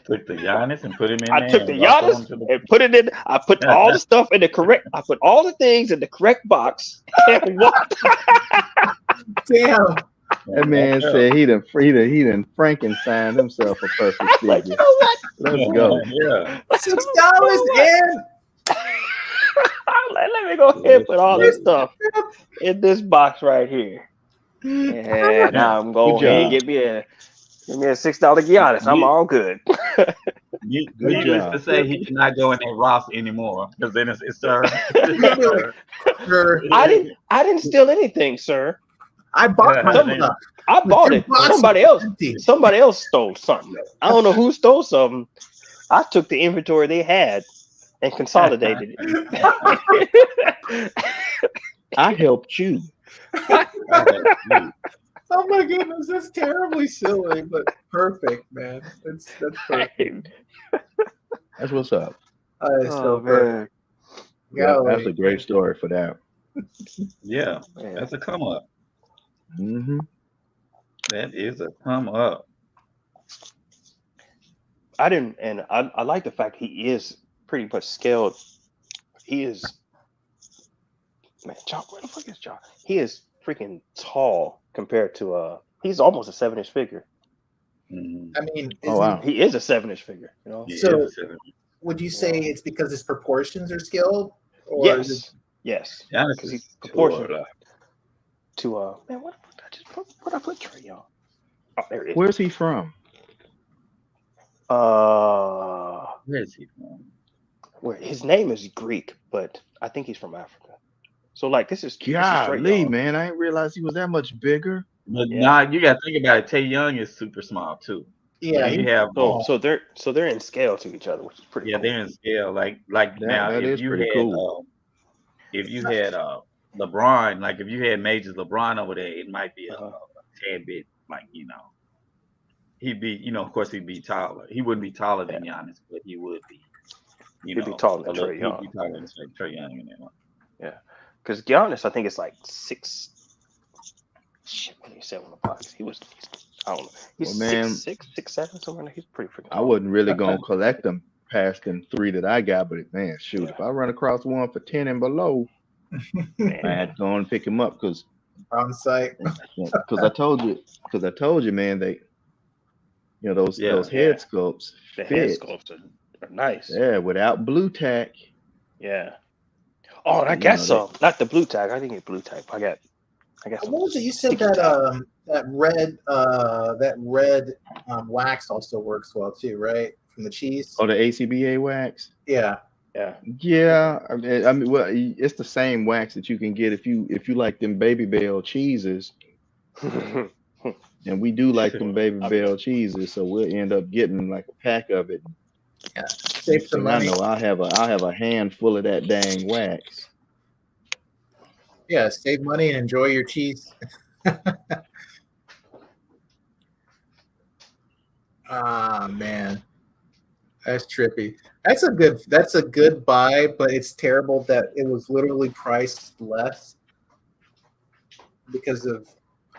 Took the Giannis and put him in I there. took the Giannis and put it in. I put all the stuff in the correct. I put all the things in the correct box and walked. Damn. That man said he done Frankenstein himself a perfect figure. Like, you know what? Let's go. Yeah. $6 in. Let me go ahead and put all this stuff in this box right here. And I'm going ahead and give me a $6 Giannis. I'm all good. Needless to say, he cannot go in that Ross anymore because then it's sir. Sir. I didn't steal anything, sir. I bought my stuff. I bought it. Somebody else stole something. I don't know who stole something. I took the inventory they had and consolidated it. I helped you. Oh my goodness, that's terribly silly, but perfect, man. That's perfect. That's what's up. It's so perfect. Yeah, that's a great story for that. Yeah, that's a come up. Mm-hmm. That is a come up. I didn't, and I like the fact he is pretty much scaled. He is, man, John, where the fuck is John? He is freaking tall compared to he's almost a 7-inch figure. I mean, wow. He is a 7-inch figure, you know. So would you say it's because his proportions are scaled? Or Yes. Yes. Yeah, Because he proportioned to man, what I put Trey on? Oh, there it is. Where's he from? Where is he from? Where his name is Greek, but I think he's from Africa. So like this is Trey, Golly, y'all. man, I didn't realize he was that much bigger. But nah, you got to think about it. Tay Young is super small too. Yeah, you have so they're in scale to each other, which is pretty cool. they're in scale. Like now, That if is you pretty had cool. if you had LeBron, like if you had Majors LeBron over there, it might be a tad bit like he'd be of course he'd be taller. He wouldn't be taller than Giannis, but he would be. He'd be taller than Trey Young. He'd be taller than Trey Young in that one. Yeah, because Giannis, I think it's like 6. Shit, when he said on the box, I don't know. He's 6'6", 6'7", somewhere. He's pretty freaking tall. I wasn't really gonna collect them past them 3 that I got, but man, shoot, if I run across one for 10 and below, I had to go and pick him up because on site. Because I told you, man, they, those head sculpts. The head sculpts are nice. Yeah, without blue tack. Yeah. Oh, and I got some. Not the blue tack. I didn't get blue tack. I got some. What was it? You said that that red wax also works well too, right? From the cheese. Oh, the ACBA wax. Yeah. Yeah. I mean, well, it's the same wax that you can get if you like them Baby Bell cheeses. And we do like them Baby Bell cheeses, so we'll end up getting like a pack of it. Yeah. Save some money. I know I'll have a handful of that dang wax. Yeah, save money and enjoy your cheese. Ah, man. That's trippy. That's a good buy, but it's terrible that it was literally priced less because of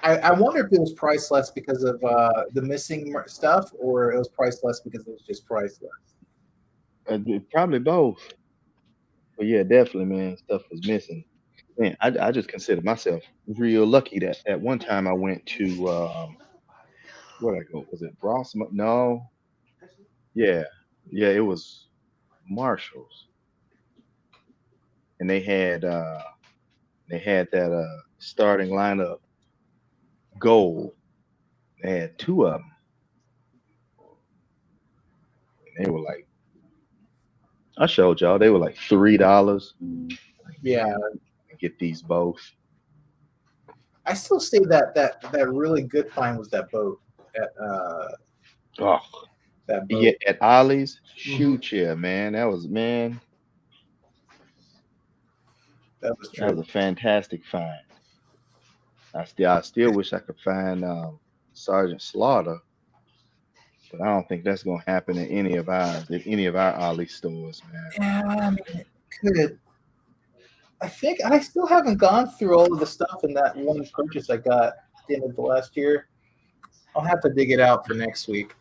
I wonder if it was priced less because of the missing stuff, or it was priced less because it was just priced less. Probably both. But yeah, definitely, man, stuff was missing. Man, I just consider myself real lucky that at one time I went to where'd I go? Was it Ross? No. Yeah, it was Marshalls, and they had that starting lineup gold. They had 2 of them, and they were like, I showed y'all, they were like $3. Yeah, get these both. I still say that really good find was that boat at that boat. Yeah, at Ollie's. Shoot, yeah, man, that was That was a fantastic find. I still wish I could find Sergeant Slaughter, but I don't think that's gonna happen in any of our Ollie stores, man. Yeah, I mean, it could. I think I still haven't gone through all of the stuff in that one purchase I got at the end of the last year. I'll have to dig it out for next week.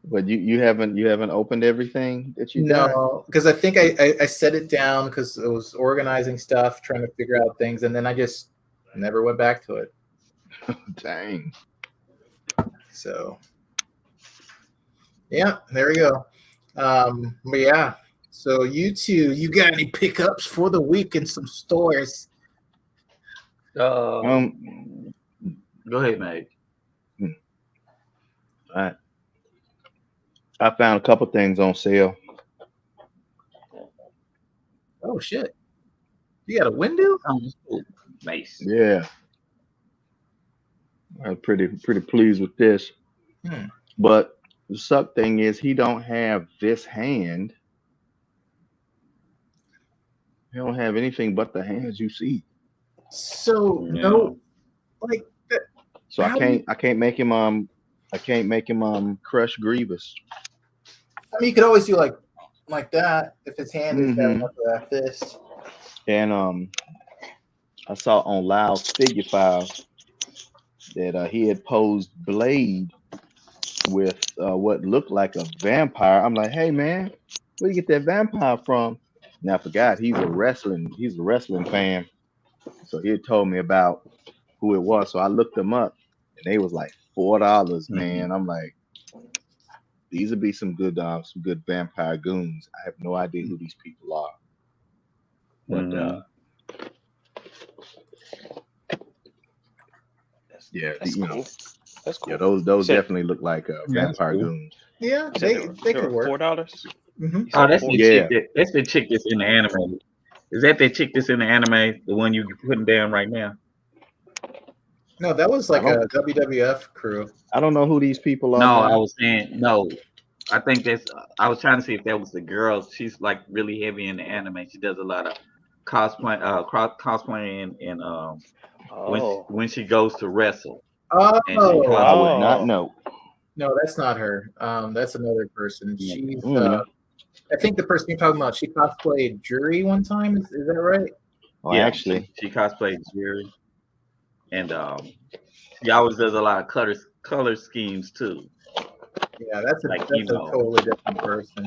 But you haven't opened everything that you got? No, because I think I set it down because I was organizing stuff, trying to figure out things, and then I just never went back to it. Dang. So yeah, there we go. But yeah, so you got any pickups for the week in some stores? Go ahead, mate. All right. I found a couple things on sale. Oh shit! You got a window? Nice. Yeah. I'm pretty pleased with this. But the suck thing is he don't have this hand. He don't have anything but the hands you see. So no, like that. So I can't make him crush Grievous. I mean, you could always do like that if his hand is bad enough for that fist. And I saw on Loud Figure File that he had posed Blade with what looked like a vampire. I'm like, hey man, where you get that vampire from? And I forgot he's a wrestling fan. So he had told me about who it was. So I looked them up and they was like $4, man. I'm like, these would be some good vampire goons. I have no idea who these people are. But yeah, that's cool. That's cool. Yeah, those definitely look like vampire goons. Yeah, they could work. $4. Oh, that's the chick that's in the anime. Is that the chick that's in the anime? The one you putting down right now? No, that was like a WWF crew. I don't know who these people are. No, man. I was saying no. I think that's. I was trying to see if that was the girl. She's like really heavy in the anime. She does a lot of cosplaying and when she goes to wrestle. Oh, I would not know. No, that's not her. That's another person. She's. I think the person you're talking about. She cosplayed Jury one time. Is that right? Oh, yeah, actually, she cosplayed Jury, and she always does a lot of color schemes too. Yeah, that's a totally different person.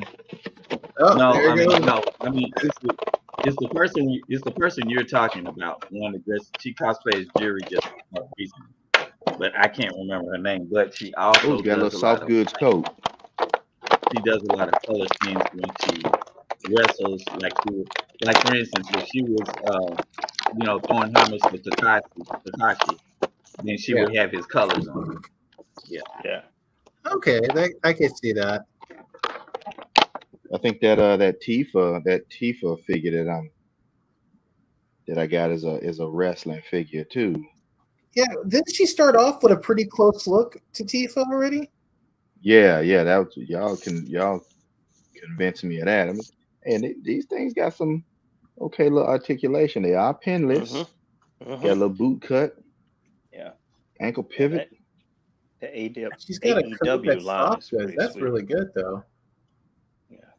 Oh, no, there you go. I mean, it's the person you're talking about. The one that she cosplays Jury just recently, but I can't remember her name. But she also got a little soft goods coat. She does a lot of color schemes when she wrestles. Like for instance, if she was throwing homage to Takashi, then she would have his colors on. Yeah. Okay, I can see that. I think that Tifa figure that I got is a wrestling figure too. Yeah, didn't she start off with a pretty close look to Tifa already? Yeah, that was, y'all convince me of that. I mean, and these things got some okay little articulation. They are pinless. Got a little boot cut. Yeah. Ankle pivot. She's got a coat that's soft good. That's really good though. Yeah.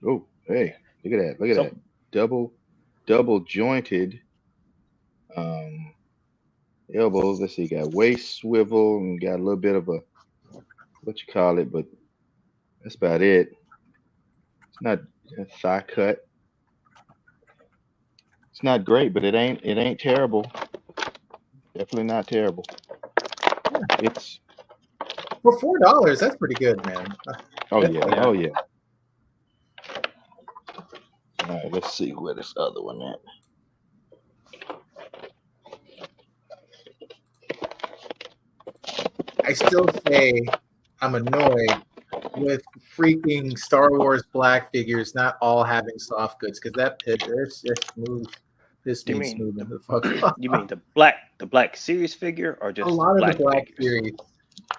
Oh, hey, look at that. Double jointed elbows. Let's see, got waist swivel and got a little bit of a what you call it, but that's about it. It's not a thigh cut. It's not great, but it ain't terrible. Definitely not terrible. It's for $4. That's pretty good, man. Oh yeah. All right, let's see where this other one at. I still say I'm annoyed with freaking Star Wars black figures not all having soft goods because that pit there's just smooth. This means smooth the fuck up. You mean the black series figure or just a lot of the black series?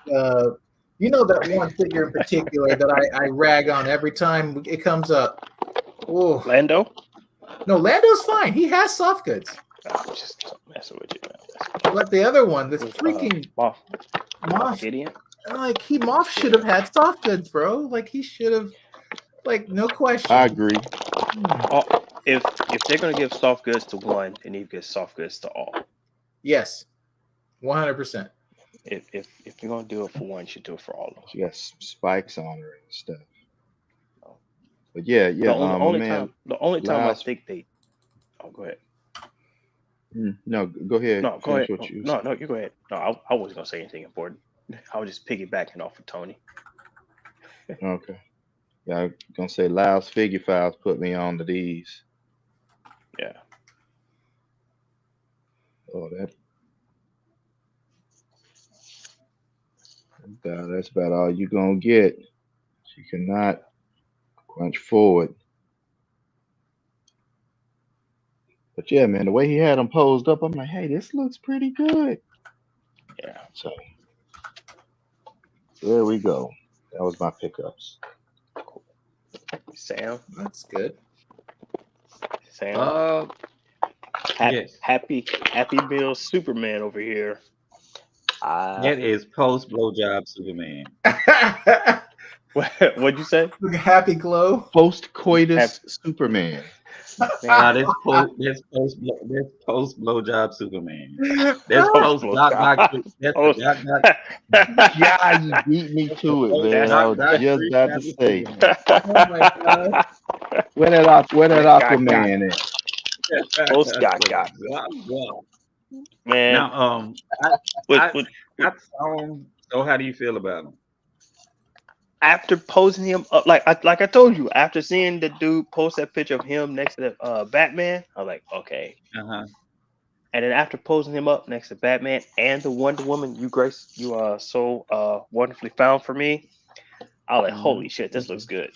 You know that one figure in particular that I rag on every time it comes up. Oh, Lando? No, Lando's fine. He has soft goods. I'm just messing with you, man. But the other one, this freaking Moff Gideon. Like Moff should have had soft goods, bro. Like he should have, like no question. I agree. If they're gonna give soft goods to one, they need to give soft goods to all. Yes, 100%. If you're gonna do it for one, you should do it for all of them. She got spikes on her and stuff. But yeah. The only time I think they. Oh, go ahead. No, go ahead. No, go ahead. No, you go ahead. No, I wasn't gonna say anything important. I was just piggybacking off of Tony. Okay. Yeah, I'm gonna say Lyle's figure files put me on to these. Yeah. Oh, that's about all you gonna get. You cannot crunch forward. But yeah, man, the way he had them posed up, I'm like, hey, this looks pretty good. Yeah. So there we go. That was my pickups. Cool. Sam, that's good. Sam, yes. Happy Meal Superman over here. That is post blowjob Superman. What'd you say? Happy glow. Post coitus Superman. This post blowjob Superman. That's Post post Doc Doc. blowjob. That's Post. the Doc Doc. Yeah, you beat me to it, man. I was Doc just about to say, Oh my god. where that Gak. Aquaman at? Post gak. Man, Now, I, with, I, with, I saw him. So, how do you feel about him? after posing him up, like I told you, after seeing the dude post that picture of him next to the Batman, I was like, okay. Uh-huh. And then after posing him up next to Batman and the Wonder Woman, you so wonderfully found for me, I was like, holy shit, this looks good.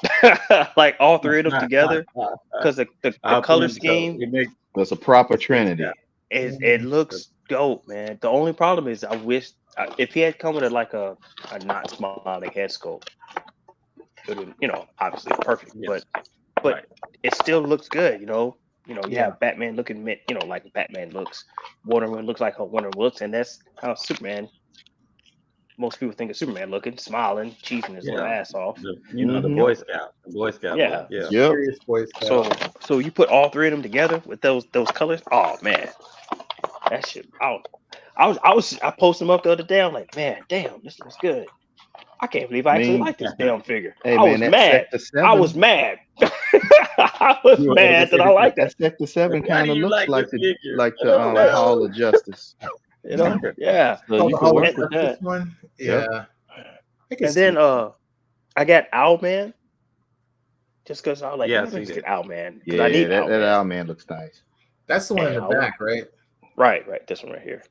Like all three of them together, because the I'll put color him so scheme it makes That's a proper yeah. trinity. it looks dope, man. The only problem is I wish if he had come with like a not smiling head sculpt, it would obviously perfect, Yes. but Right. it still looks good, you Yeah. have Batman looking like Batman looks, Wonder Woman looks like how Wonder Woman looks, and that's how Superman, most people think of Superman looking, smiling, cheesing his little Yeah. ass off. The Boy Scout. The Boy Scout. Yeah. Yeah. Yep. Serious boys. So you put all three of them together with those colors. Oh man, that shit. I posted them up the other day. I'm like, man, damn, this looks good. I can't believe I actually like this damn figure. Hey I man, was that mad. Sector 7. I was mad. I was mad that I like That that. Sector 7 Why kind do of you looks like like this the figure? Hall of Justice. Yeah. So you the can Hall work of with Justice that. one. Yep. Yeah. I can And see then it. I got Owlman just because I was like, Yeah, let me see just that. get Owlman because Yeah, I need that Owlman. Owlman looks nice. That's the one in the and I back, right? Right, this one right here.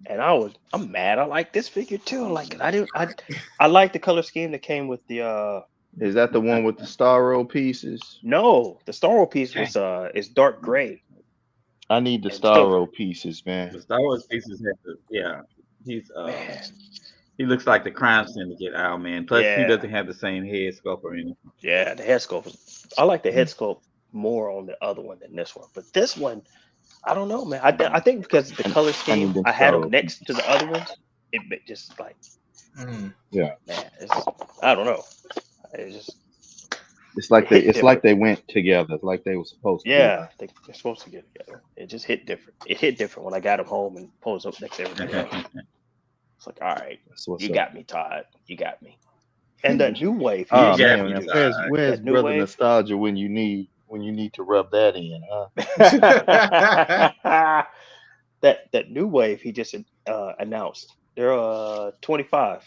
And I'm mad. I like this figure too. Like I like the color scheme that came with the Is that the one with the Starro pieces? no, the Star Wars piece was is dark gray. I need the And still- Starro pieces, man. The Star Wars pieces have to. Yeah. He's Man, he looks like the Crime Syndicate Owlman. Plus, he Yeah. doesn't have the same head sculpt or anything. yeah, the head sculpt. I like the head sculpt more on the other one than this one. But this one, I don't know, man. I think because the color scheme, them I had them Starro next to the other ones. It just like, Yeah. man, I don't know. It just It's like It hit they went together, like they were supposed to. yeah, they're supposed to get together. It just hit different. It hit different when I got them home and posed up next to everything else. It's like, all right, That's what's you up. got me, Todd. You got me. And that new wave. Oh Yeah, man, you where's That new brother wave? nostalgia when you need to rub that in, huh? that new wave he just announced. They're $25.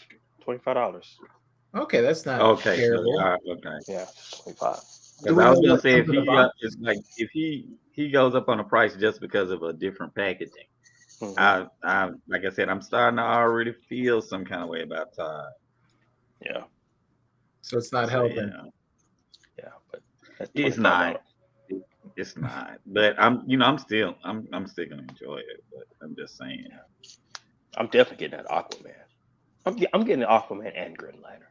Okay, that's not Okay. terrible. Okay. Yeah, 25. Do Because we I was know gonna what say comes in the box? it's like if he goes up on the price just because of a different packaging. Mhm. I like I said, I'm starting to already feel some kind of way about Todd. Yeah, So it's not So, helping. yeah, but that's It's $25. not. It's not. But I'm still gonna enjoy it. But I'm just saying. I'm definitely getting that Aquaman. I'm getting the Aquaman and Green Lantern.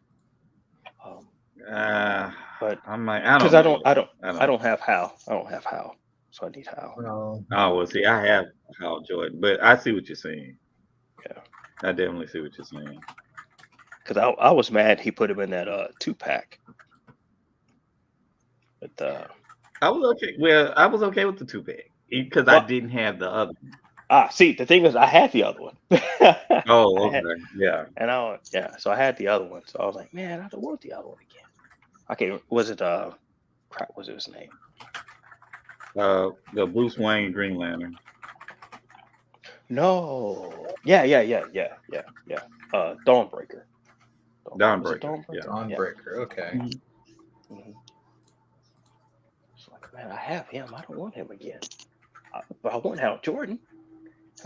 But I'm like, because I I don't don't have Hal. I don't have Hal, so I need Hal. Well, Oh well, see, I have Hal Jordan, but I see what you're saying. Yeah, I definitely see what you're saying. because I was mad he put him in that 2-pack. But I was okay. Well, I was okay with the 2-pack because I didn't have the other one. see, the thing is, I had the other one. Oh, I okay. had- Yeah. And so I had the other one. So I was like, man, I don't want the other one again. Okay, was it crap? Was it his name? The Bruce Wayne Green Lantern. No. Yeah. Dawnbreaker. Was it Dawnbreaker. Yeah. Dawnbreaker. Okay. Mhm. It's like, man, I have him. I don't want him again. But I want Hal Jordan.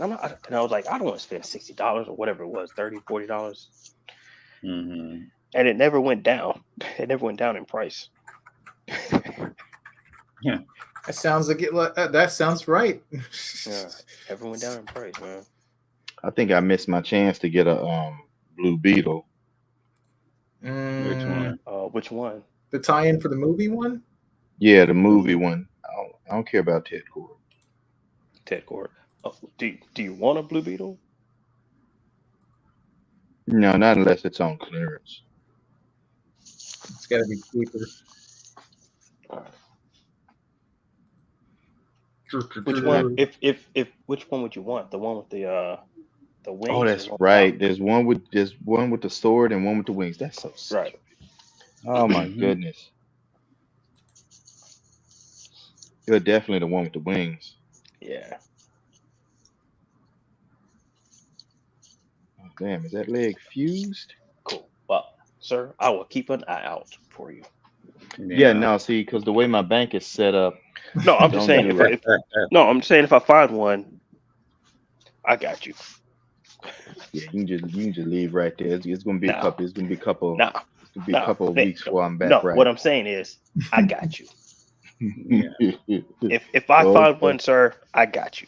And I was like, I don't want to spend $60 or whatever it was, $30, $40. Mm-hmm. And it never went down. It never went down in price. Yeah. That sounds like it. That sounds right. Yeah, never went down in price, man. I think I missed my chance to get a Blue Beetle. Which one? Which one? The tie-in for the movie one? Yeah, the movie one. I don't care about Ted Cord. Ted Cord. Oh, do you want a Blue Beetle? No, not unless it's on clearance. It's got to be cheaper. All right. Which one? If which one would you want? The one with the wings? Oh, or that's the one right. There's one with the sword and one with the wings. That's so without? Right. stupid. Oh my Mhm. goodness. You're definitely the one with the wings. Yeah. Oh, damn, is that leg fused? Cool. Well, sir, I will keep an eye out for you. Yeah, Yeah. no, see, because the way my bank is set up, No, I'm just don't saying do if it. I'm just saying if I find one, I got you. Yeah, you can just leave right there. It's gonna be a No, couple. It's gonna be a couple. no, It's gonna be a no, couple of weeks before I'm back no. What right. I'm saying is, I got you. Yeah. If I find Okay. one, sir, I got you.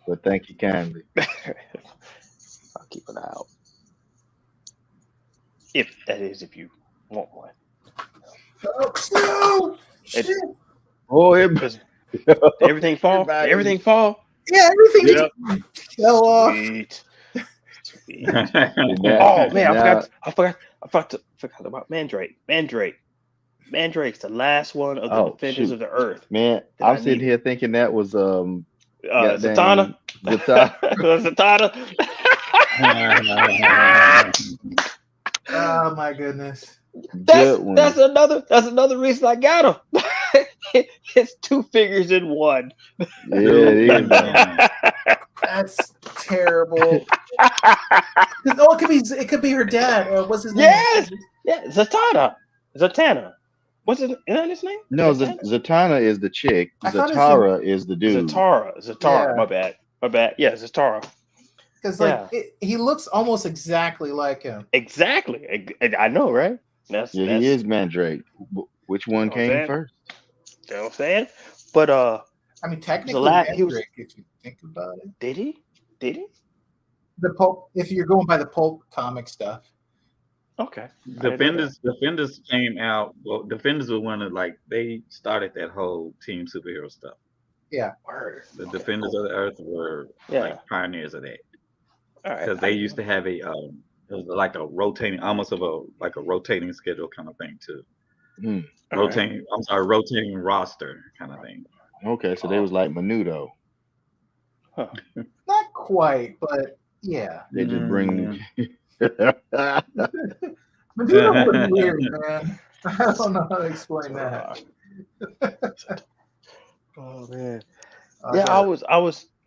But thank you kindly. I'll keep an eye out. If that is, if you want one. Oh, no! Shit. Oh, Because everything fall. Everybody- Everything fall. Yeah, everything Yep. just fell off. Sweet. Sweet. Now- Oh man, now- I forgot about Mandrake. Mandrake's the last one of the Oh, defenders shoot. of the earth. Man, that I I'm sitting needed. here thinking that was Zatanna. Zatanna. Zatanna. Oh my goodness. Good one. That's another reason I got him. It's two figures in one. Yeah, it is. That's terrible. Oh, it could be her dad. What's his name? Yes. Yeah, Zatanna. What's his? Is that his name? No, Zatanna? Zatanna is the chick. I thought Zatara is the dude. Zatara. Yeah. My bad. Yeah, Zatara. Because Yeah. he looks almost exactly like him. Exactly. I know, right? That's Yeah, he is Mandrake. Which one Okay. came first? You know what I'm saying? But I mean, technically, he was- Mandrake, if you think about it. did he? The pulp. If you're going by the pulp comic stuff. Okay. I didn't know Defenders came out. Well, Defenders were one of they started that whole team superhero stuff. that. Word. The Okay, Defenders cool. of the Earth were Yeah. like pioneers of that All right. because they used to have it was like a rotating, almost of a rotating schedule kind of thing too. Hmm. All right. Rotating roster kind of thing. Okay, so they was like Menudo. Huh. Not quite, but yeah. They just bring. Menudo was weird, man. I don't know how to explain that. Oh man. I Yeah, got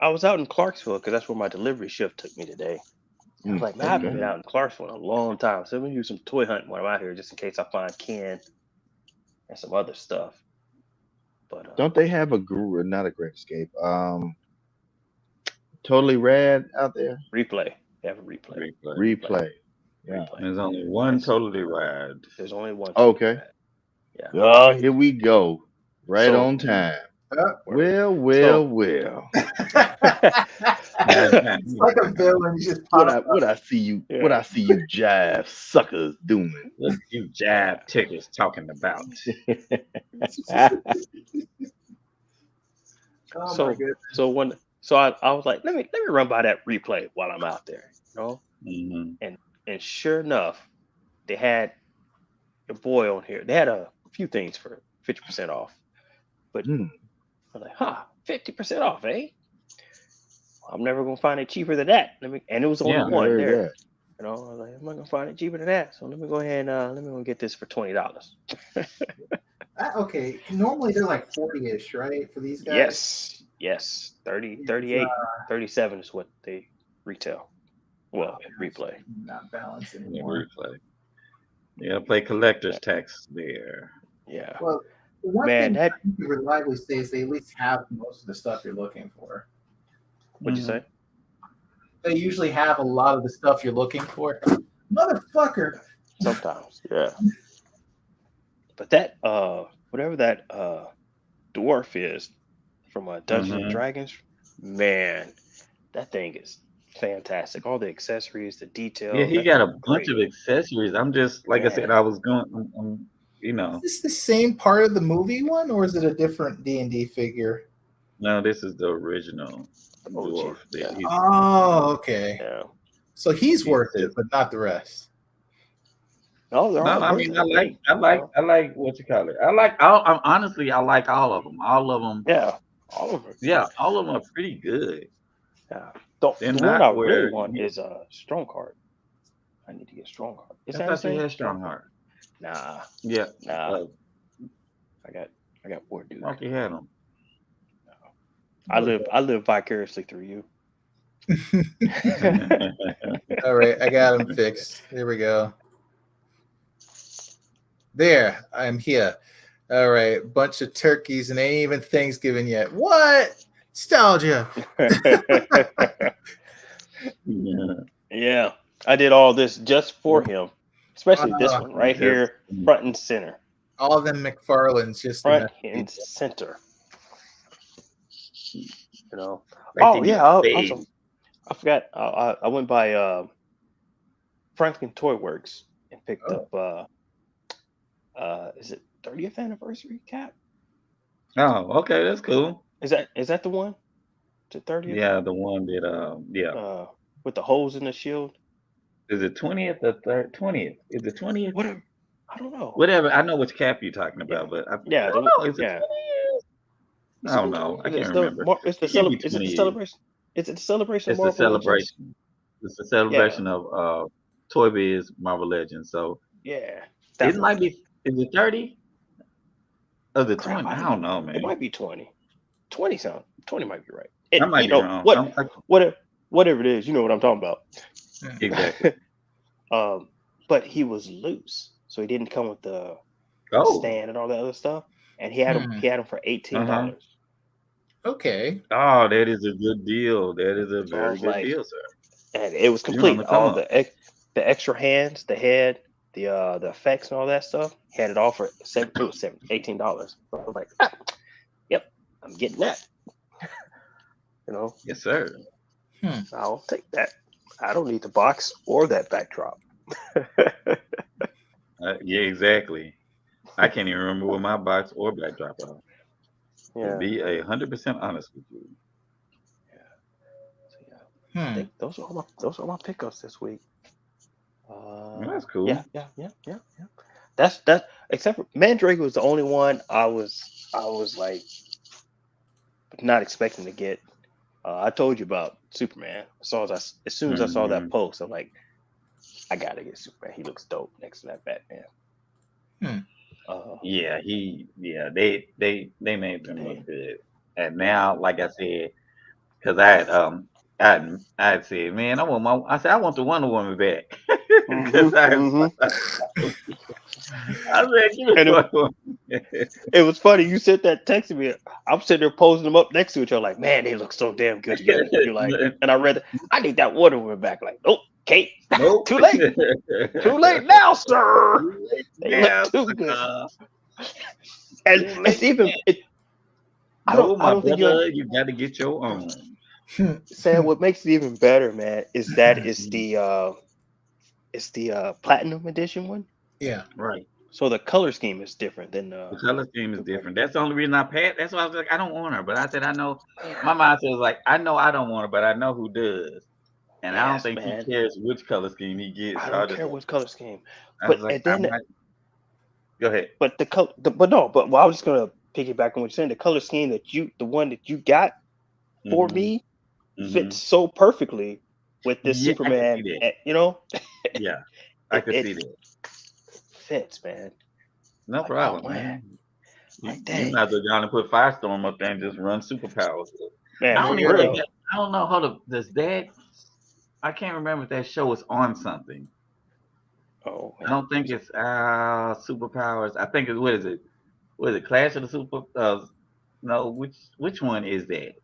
I was out in Clarksville because that's where my delivery shift took me today. I was like, man, I haven't Okay. been out in Clarksville in a long time. So let me do some toy hunting when I'm out here, just in case I find Ken and some other stuff. But Don't they have not a Great Escape? Totally Rad out there. replay? They have a replay. Replay. Yeah. Replay. There's only one Totally Rad. There's only one. Okay. Yeah. Oh, here we go. Right So- on time. it. Well. It's like a villain just What pops I see you Yeah. what I see you jive suckers doing. What you jab tickers talking about? Oh So- my goodness. So I was like, let me run by that replay while I'm out there, you know. Mhm. And sure enough, they had your boy on here. They had a few things for 50% off. But Hmm. I was like, 50% off, eh? I'm never gonna find it cheaper than that. And it was only Yeah, one Heard there. that. You know, I was like, I'm not gonna find it cheaper than that. So let me go ahead and let me go get this for $20. Okay, normally they're like 40-ish, right? For these guys. Yes. 30, 38, 37 is what they retail. Well, replay. Not balanced Yeah, anymore. replay. Yeah, play collector's tax there. Yeah. Well, the one Man, thing that you can reliably say is they at least have most of the stuff you're looking for. what'd you say? They usually have a lot of the stuff you're looking for. Motherfucker. Sometimes, yeah. But that whatever that dwarf is from Dungeons and Mhm. Dragons, man, that thing is fantastic. All the accessories, the details. Yeah, he that got a thing is bunch great. of accessories. I'm just like I said, Yeah. I was going, you know. Is this the same part of the movie one, or is it a different D&D figure? No, this is the original Oh, dwarf. geez, yeah. He's- Oh, okay. Yeah. So he's He worth says- it, but not the rest. No, they're No, all I worth mean, it, I like what you call it. I like all of them. Honestly, I like all of them. All of them Yeah. All of them. Yeah, all of them are pretty good. Yeah. They're The one not I really where want is a strong card. I need to get strong card. Is I that the thought you same? had strong heart. Nah, Yeah, nah. I got War Duke. Marky had them. I live vicariously through you. All right, I got him fixed. There we go. There, I'm here. All right, bunch of turkeys and ain't even Thanksgiving yet. What? Nostalgia. Yeah, I did all this just for him, especially this one right here, front and center. All of them McFarlanes just front and center. You know. Right Oh in yeah. your face. Also, I forgot. I went by Franklin Toy Works and picked up. Is it 30th anniversary cap? Oh, okay, that's cool. Is that the one? The 30th? Yeah, the one that yeah. With the holes in the shield. Is it 20th or 20th? Is it 20th? Whatever. I don't know. Whatever. I know which cap you're talking about, but I don't know. Is it 20 years? I don't know. I can't remember. Is it the celebration? Is it the celebration? It's the celebration. It's the celebration of Toy Biz Marvel Legends. So yeah, it might be. Is it 30? Or the 20? I don't know, man. It might be 20. 20 might be right. I might be wrong. Whatever it is, you know what I'm talking about. Exactly. But he was loose, so he didn't come with the stand and all that other stuff. And he had him. He had him for $18. Okay. Oh, that is a good deal. That is a very good deal, sir. And it was complete. All the extra hands, the head, the effects and all that stuff. He had it all for $18. So I was like, yep, I'm getting that. You know. Yes, sir. I'll take that. I don't need the box or that backdrop. Yeah, exactly. I can't even remember what my box or backdrop are. Yeah. To be 100% honest with you. Yeah. I think those are my pickups this week. That's cool. Yeah. That's except for Mandrake was the only one I was like not expecting to get. I told you about Superman. As soon as I saw that post, I'm like, I gotta get Superman. He looks dope next to that Batman. They made them look good. And now, like I said, because I had said, man, I want the Wonder Woman back. I said, give me Wonder Woman. It was funny. You said that texting me. I'm sitting there posing them up next to each other, like, man, they look so damn good together. You're like, and I read, I need that Wonder Woman back. Like, nope, Kate, nope. Too late. Too late now, sir. They look too good. And it's even. I don't think you got to get your own. Sam, what makes it even better, man, is that it's the platinum edition one. Yeah, right. So the color scheme is different than the color scheme is different. That's the only reason I passed. That's why I was like, I don't want her, but I said I know. My mind says like, I know I don't want her, but I know who does, and I don't think he cares which color scheme he gets. I don't care which color scheme. But go ahead. But I was just gonna piggyback on what you're saying. The color scheme the one that you got for me fits so perfectly with this Superman. You know. Yeah, I could see that. Fits, man. No problem, man. You might as well go and put Firestorm up there and just run superpowers. Man, I don't know how I can't remember if that show is on something. Oh, man. I don't think it's superpowers. I think it's what is it? Clash of the Super? No, which one is that?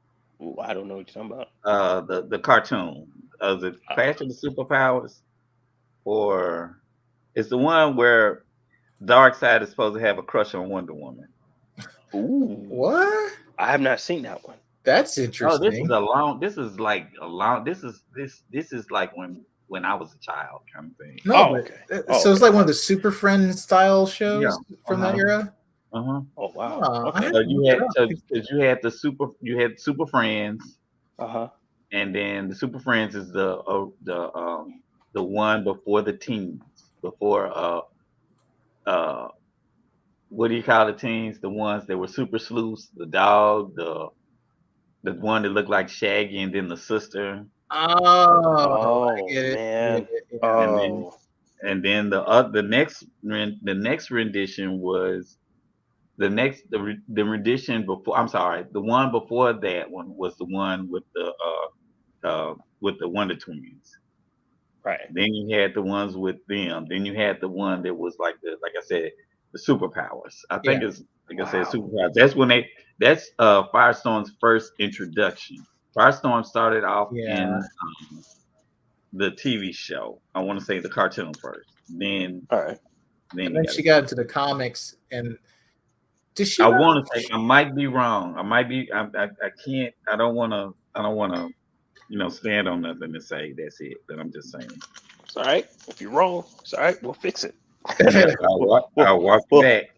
Ooh, I don't know what you're talking about. The cartoon. Is it Clash of the Superpowers, or it's the one where Darkseid is supposed to have a crush on Wonder Woman? Ooh, what? I have not seen that one. That's interesting. Oh, this is like when I was a child kind of thing. No, so it's like one of the Super Friends style shows from that era. Oh wow! Okay. So you had Super Friends. And then the Super Friends is the one before the teens, before what do you call the teens? The ones that were super sleuths, the dog, the the one that looked like Shaggy, and then the sister, Oh, I get it. man. Yeah. and then the next rendition was the rendition before. I'm sorry, the one before that one was the one with the Wonder Twins. Right. Then you had the ones with them. Then you had the one that was like I said, the superpowers. I think it's like I said, superpowers. That's Firestorm's first introduction. Firestorm started off in the TV show. I want to say the cartoon first. Then all right. Then she got into the comics, and did she? I want to say I might be wrong. I might be. I can't. I don't want to. Stand on nothing to say. That's it. But I'm just saying. It's all right. If you're wrong, it's all right. We'll fix it. I'll walk back.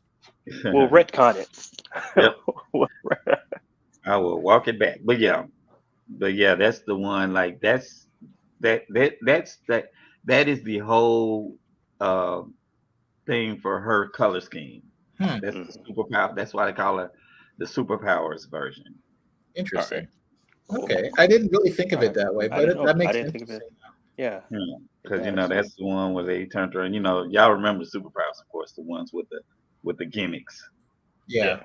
We'll retcon it. Yep. I will walk it back. But yeah, that's the one. Like that is the whole thing for her color scheme. That's the superpower. That's why they call it the superpowers version. Interesting. Okay, I didn't really think of it that way, but that makes sense. Think of it. Yeah, because that's the one where they turned around. Y'all remember superpowers, of course, the ones with the gimmicks. Yeah.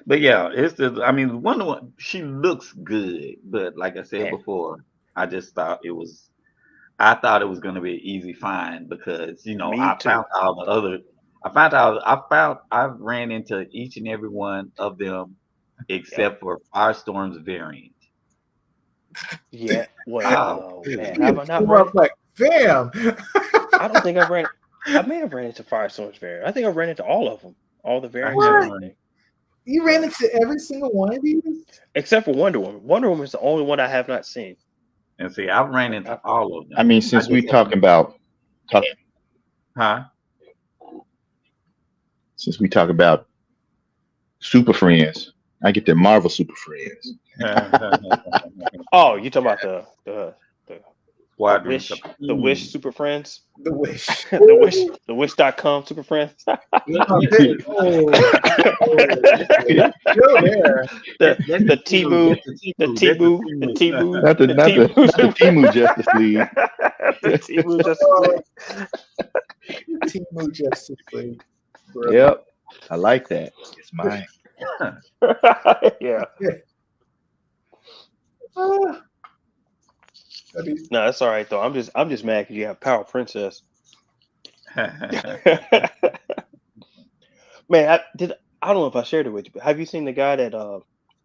But yeah, it's Wonder Woman. She looks good, but like I said before, I just thought it was. I thought it was going to be an easy find because I ran into each and every one of them except for Firestorm's variant. Yeah. Well, man, have I not ran? Like, bam! I don't think I've ran. I may have ran into Firestorm's variant. I think I've ran into all of them, all the variants. You ran into every single one of these, except for Wonder Woman. Wonder Woman is the only one I have not seen. And see, I've ran into all of them. Since we talking about, since we talk about Super Friends, I get the Marvel Super Friends. Oh, you talking about the Wish, the Wish Super Friends? The Wish. the Wish.com Super Friends. The Temu. Not the Temu Justice League. The Temu Justice League. Bro. Yep. I like that. It's mine. Yeah. No, that's all right though. I'm just mad because you have Power Princess. Man, I don't know if I shared it with you, but have you seen the guy that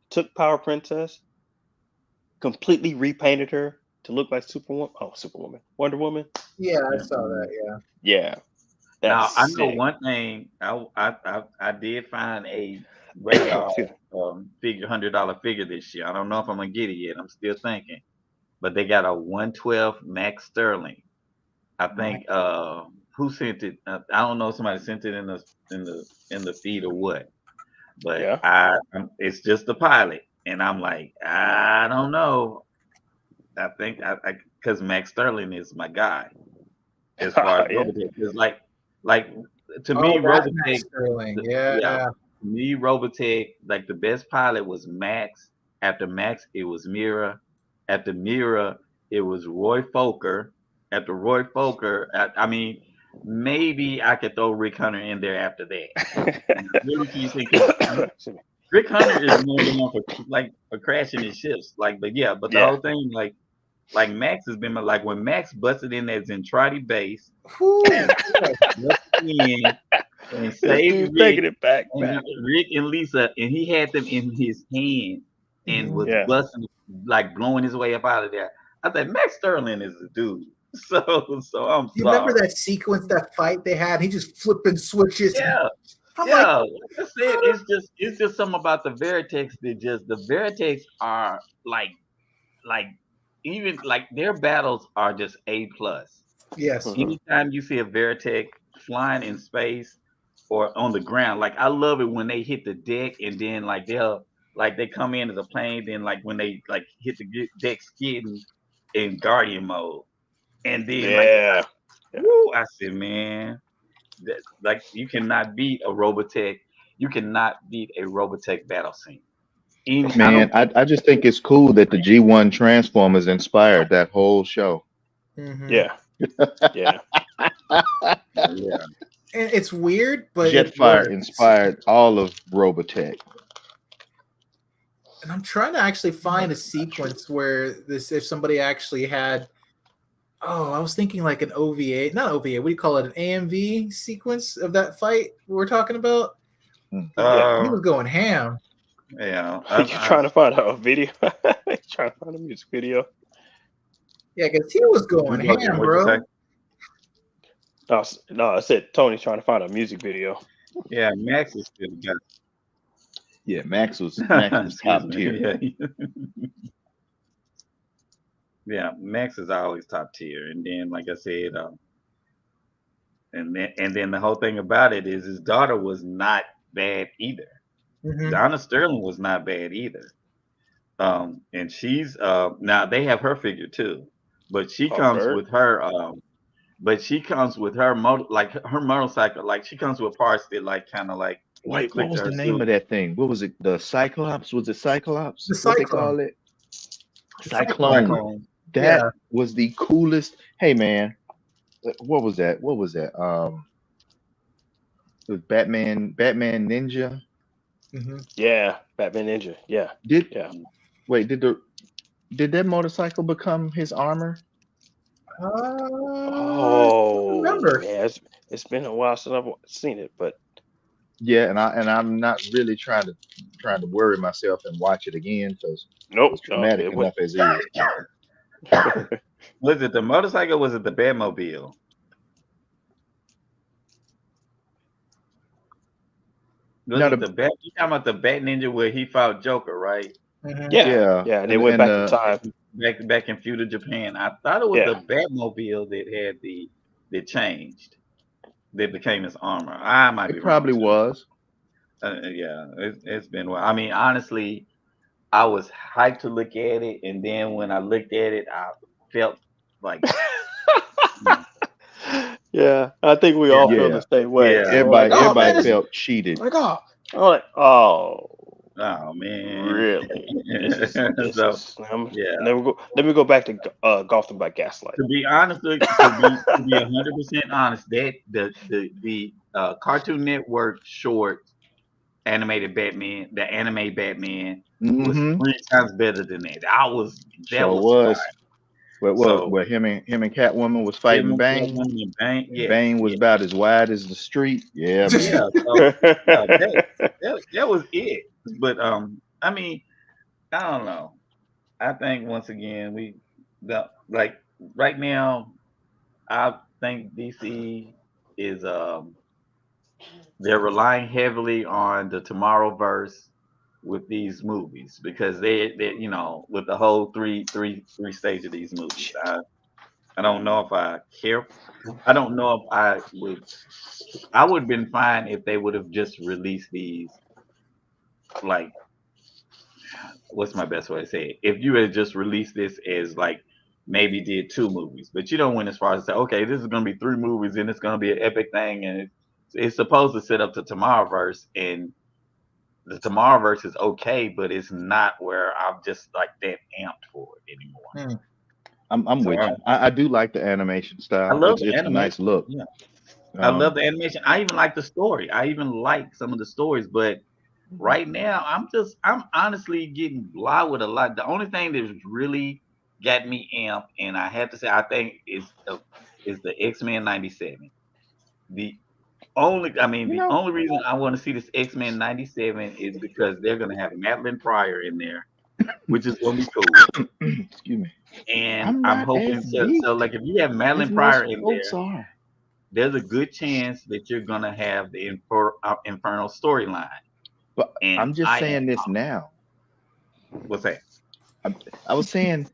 took Power Princess, completely repainted her to look like Wonder Woman? Yeah, I saw that. Yeah. Now I know one thing. I did find a radar figure, $100 figure this year. I don't know if I'm gonna get it yet. I'm still thinking. But they got a 112 Max Sterling. I think who sent it? I don't know. Somebody sent it in the feed or what. But it's just the pilot, and I'm like, I don't know. I think because Max Sterling is my guy as far as Robotech. Because like to me, Robotech. To me, Robotech, like the best pilot was Max. After Max, it was Mira. After Mira, it was Roy Fokker. After Roy Fokker, maybe I could throw Rick Hunter in there after that. Rick Hunter is known for crashing his ships. But the whole thing, like Max has been like when Max busted in that Zentradi base and saved Rick, Rick and Lisa, and he had them in his hand and was busting, like blowing his way up out of there. I thought Max Sterling is the dude. So I'm sorry. You remember that sequence, that fight they had? He just flipping switches. Like I said, it's just something about the Veritex that the Veritex are like even like their battles are just A+. Yes. Anytime you see a Veritech flying in space or on the ground, like I love it when they hit the deck and then like they come in as a plane, then like when they like hit the deck skidding in Guardian mode, and then I said, man, like you cannot beat a Robotech. You cannot beat a Robotech battle scene. Man, I just think it's cool that the G1 Transformers inspired that whole show. Yeah. Yeah. Yeah. And it's weird, but it Jetfire works. inspired all of Robotech. And I'm trying to actually find a sequence where this, if somebody actually had, I was thinking like an OVA, not OVA, what do you call it, an AMV sequence of that fight we're talking about? He was going ham. Yeah. Are you trying to find a video? Trying to find a music video? Yeah, because he was going ham, bro. No, I said Tony's trying to find a music video. Yeah, Max is still got. Yeah, Max was top tier. Yeah. Yeah, Max is always top tier. And then, like I said, and then the whole thing about it is his daughter was not bad either. Donna Sterling was not bad either. And she's now they have her figure too, but she comes with her but she comes with her her motorcycle, like she comes with parts that like kind of like. Wait, what was the name of that thing? What was it? The Cyclops? Was it Cyclops? The Cyclone. What they call it? Cyclone. That was the coolest. Hey man, what was that? What was that? It was Batman Ninja. Yeah, Batman Ninja. Yeah. Wait, did that motorcycle become his armor? I remember. Yeah, it's been a while since I've seen it, but yeah, and I'm not really trying to worry myself and watch it again because it's traumatic enough as it is. Was it the motorcycle? Or was it the Batmobile? You talking about the Bat Ninja where he fought Joker, right? Yeah. And they went back in time. Back in feudal Japan. I thought it was the Batmobile that had that changed, that became his armor. I might be wrong. Probably was. Yeah, it's been. I mean, honestly, I was hyped to look at it, and then when I looked at it, I felt like. Yeah, I think we all feel the same way. Yeah. Everybody felt cheated. Oh man, really? Yeah. Let me go back to Gotham by Gaslight. To be honest, to be 100% honest, that the Cartoon Network short animated Batman, the anime Batman, was 3 times better than that. Where him and Catwoman was fighting Bane. Bane was about as wide as the street. Yeah. That was it. But I mean, I don't know. I think once again right now, I think DC is they're relying heavily on the Tomorrowverse with these movies because they with the whole three stage of these movies. I don't know if I care. I don't know if I would have been fine if they would have just released these. Like, what's my best way to say it? If you had just released this as like maybe did 2 movies, but you don't went as far as say, okay, this is going to be 3 movies and it's going to be an epic thing, and it's supposed to set up the Tomorrowverse, and the Tomorrowverse is okay, but it's not where I'm just like that amped for it anymore. I'm with you. I do like the animation style. I love it's a nice look. Yeah. I love the animation. I even like the story. I even like some of the stories, but right now I'm honestly getting blah with a lot. The only thing that's really got me amped, and I have to say, I think is the X-Men 97. The only reason I want to see this X-Men 97 is because they're going to have Madeline Pryor in there, which is going to be cool. Excuse me. And I'm hoping so. Like, if you have Madeline Pryor in there, there's a good chance that you're going to have the Infernal storyline. But I'm just saying this now. What's that? I was saying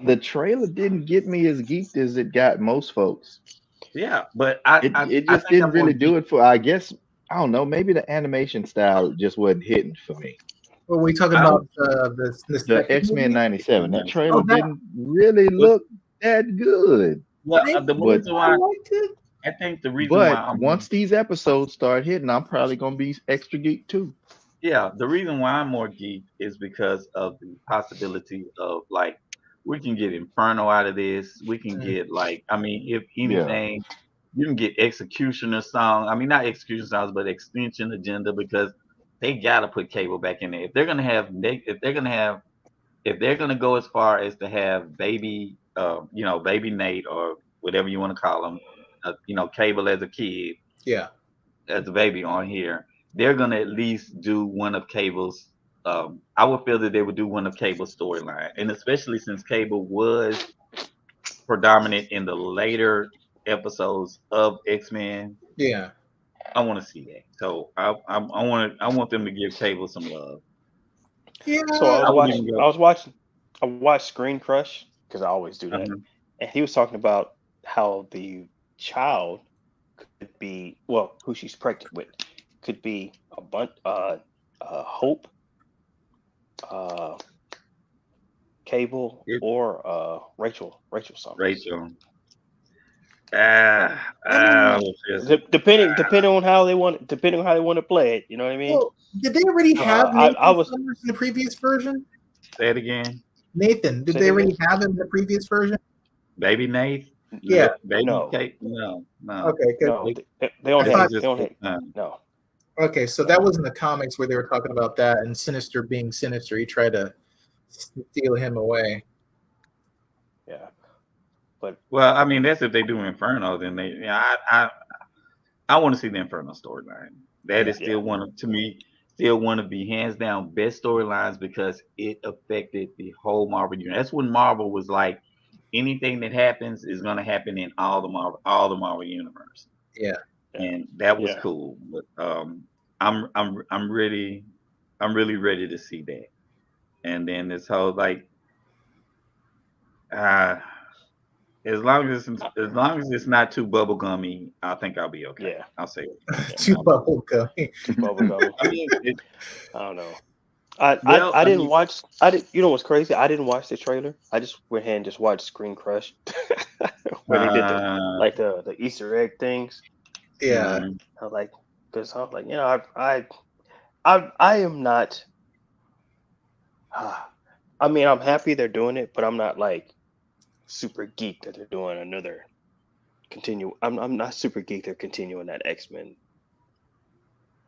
the trailer didn't get me as geeked as it got most folks. Yeah, but it just didn't really do it for. I guess I don't know. Maybe the animation style just wasn't hitting for me. Well, we talking about the X-Men 97. That trailer didn't really look that good. Well, the reason why I think the reason why once these episodes start hitting, I'm probably gonna be extra geek too. Yeah, the reason why I'm more geeked is because of the possibility of like we can get Inferno out of this. We can Mm. get like, I mean, if Yeah. anything, you can get Executioner song. I mean, not Execution songs, but Extension Agenda because they gotta put Cable back in there. If they're gonna have, if they're gonna go as far as to have baby, baby Nate or whatever you want to call him, Cable as a kid, Yeah. as a baby on here, they're gonna at least do one of Cable's. I would feel that they would do one of Cable's storyline, and especially since Cable was predominant in the later episodes of X Men, Yeah. I want to see that. So I want them to give Cable some love. Yeah. So I wouldn't even go. I watched Screen Crush because I always do that, Uh-huh. and he was talking about how the child could be, well, who she's pregnant with could be a bunch, Hope, uh, Cable, It, or Rachel Summers. Rachel. I mean, Depending on how they want to play it, you know what I mean. well, did they already have I Nathan was Summers in the previous version? Say it again. Nathan, did Say they it already again. have him in the previous version? Baby Nate. Yeah. Baby No, Kate. No. Okay, good. no, They, they don't I have, thought. they don't have, no, Okay, so no, that was in the comics where they were talking about that, and Sinister being Sinister, he tried to steal him away. yeah, but well, I mean, that's if they do Inferno, then they. Yeah, I want to see the Inferno storyline. That Yeah. is still to me, still one of the hands down best storylines because it affected the whole Marvel universe. That's when Marvel was like, anything that happens is going to happen in all the Marvel universe, Yeah. and that was yeah. cool. But I'm really, I'm really ready to see that. And then this whole like, uh, as long as it's not too bubblegummy, I think I'll be okay. Yeah, I'll say it. yeah. Too bubblegummy. Too bubblegummy. I mean, I don't know. I, I well, I I didn't mean, watch. I didn't. You know what's crazy? I didn't watch the trailer. I just went ahead and just watched Screen Crush, where they did uh, the Easter egg things. Yeah. mhm. I was like, because I'm like, I am not. I mean, I'm happy they're doing it, but I'm not like super geeked that they're doing another continue. I'm not super geeked they're continuing that X-Men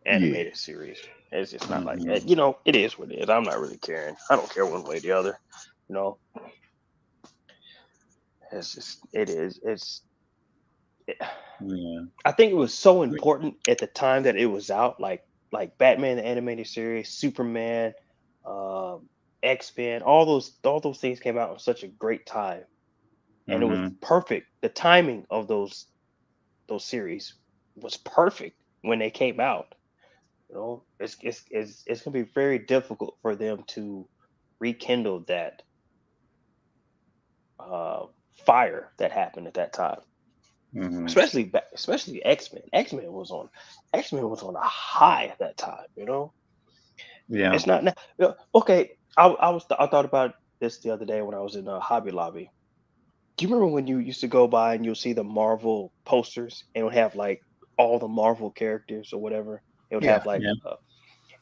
Yeah. animated series. It's just not like Mhm. it is what it is. I'm not really caring. I don't care one way or the other. You know, it's just it is. Yeah. I think it was so important at the time that it was out, like Batman the animated series, Superman, X-Men, all those things came out in such a great time, and it was Mhm. perfect. The timing of those series was perfect when they came out. It's gonna be very difficult for them to rekindle that uh, fire that happened at that time. Mhm. Especially X-Men. X-Men was on a high at that time. Yeah. It's not now. Okay, I thought about this the other day when I was in a Hobby Lobby. Do you remember when you used to go by and you'll see the Marvel posters and it would have like all the Marvel characters or whatever? It would Yeah. have like Yeah.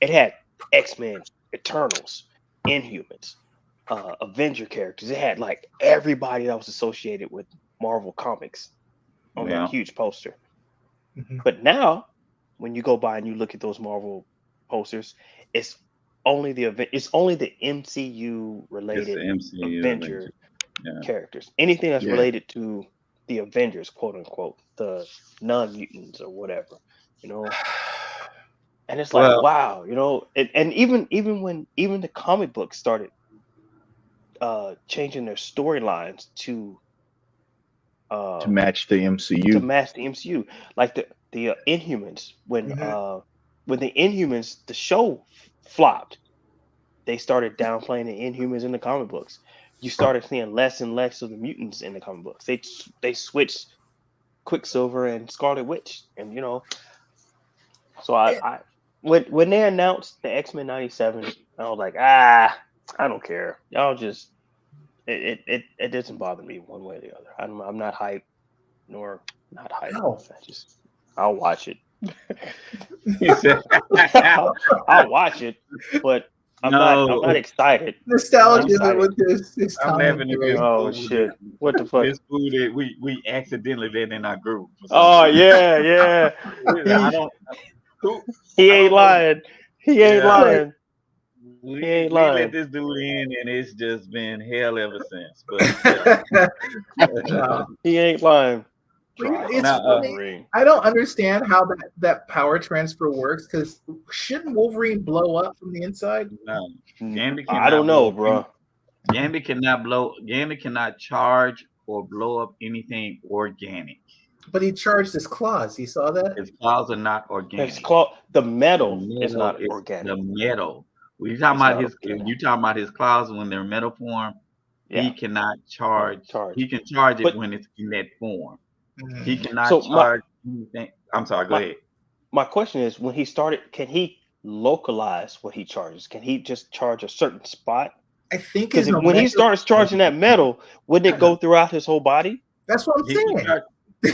it had X-Men, Eternals, Inhumans, Avenger characters. It had like everybody that was associated with Marvel comics on that Yeah. huge poster. Mhm. But now, when you go by and you look at those Marvel posters, it's it's only the MCU It's the related MCU Avenger Avengers. Yeah. characters. Anything that's Yeah. related to the Avengers, quote unquote, the non-mutants or whatever, you know. And it's like, Well, wow, and even when the comic books started changing their storylines To uh match the to MCU. match the MCU, like the Inhumans Mhm. when the Inhumans the show flopped, they started downplaying the Inhumans in the comic books. You started seeing less and less of the mutants in the comic books. They switched Quicksilver and Scarlet Witch, and so Eh, when they announced the X-Men 97, I was like, I don't care. Y'all just it doesn't bother me one way or the other. I'm not hyped nor not hyped. Ow. I'll watch it. He said, I'll watch it, but I'm no, not excited. Nostalgia excited. with this I'm laughing at this Oh food. shit! What the fuck? This food that we accidentally let in our group. For some Oh reason. yeah. I don't. Who? He I ain't don't know. lying. He ain't Yeah. lying. We He ain't we let lying. this dude in, and it's just been hell ever since. But yeah. He ain't lying. It's Now, funny. I don't understand how that power transfer works. Because shouldn't Wolverine blow up from the inside? no, Gambit I don't cannot know, blow bro. up Gambit cannot blow. Gambit cannot charge or blow up anything organic. But he charged his claws. You saw that? His claws are not organic. It's called the metal. The Is not is organic. the metal. When you talking It's about not his, organic. if you talking about his claws when they're metal form, Yeah. he cannot charge. Charge. He can charge it But- when it's in that form. Mhm. He cannot So charge anything. I'm sorry. Go ahead. My question is, when he started, can he localize what he charges? Can he just charge a certain spot? I think Because his when he Omega- starts charging that metal, wouldn't it go throughout his whole body? That's what I'm He can saying. charge.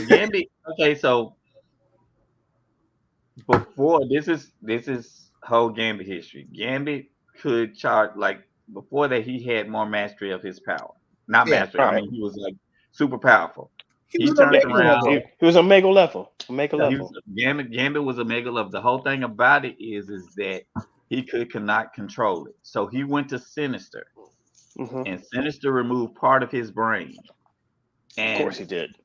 Gambit. Okay, so before this is whole Gambit history. Gambit could charge like before that he had more mastery of his power. Not Yeah, mastery. I mean he was like super powerful. He was turned Omega around. level. He was Omega level. Omega He level. was, Gambit was a mega love. The whole thing about it is that he cannot control it. So he went to Sinister, Mhm. and Sinister removed part of his brain. Of And course he did.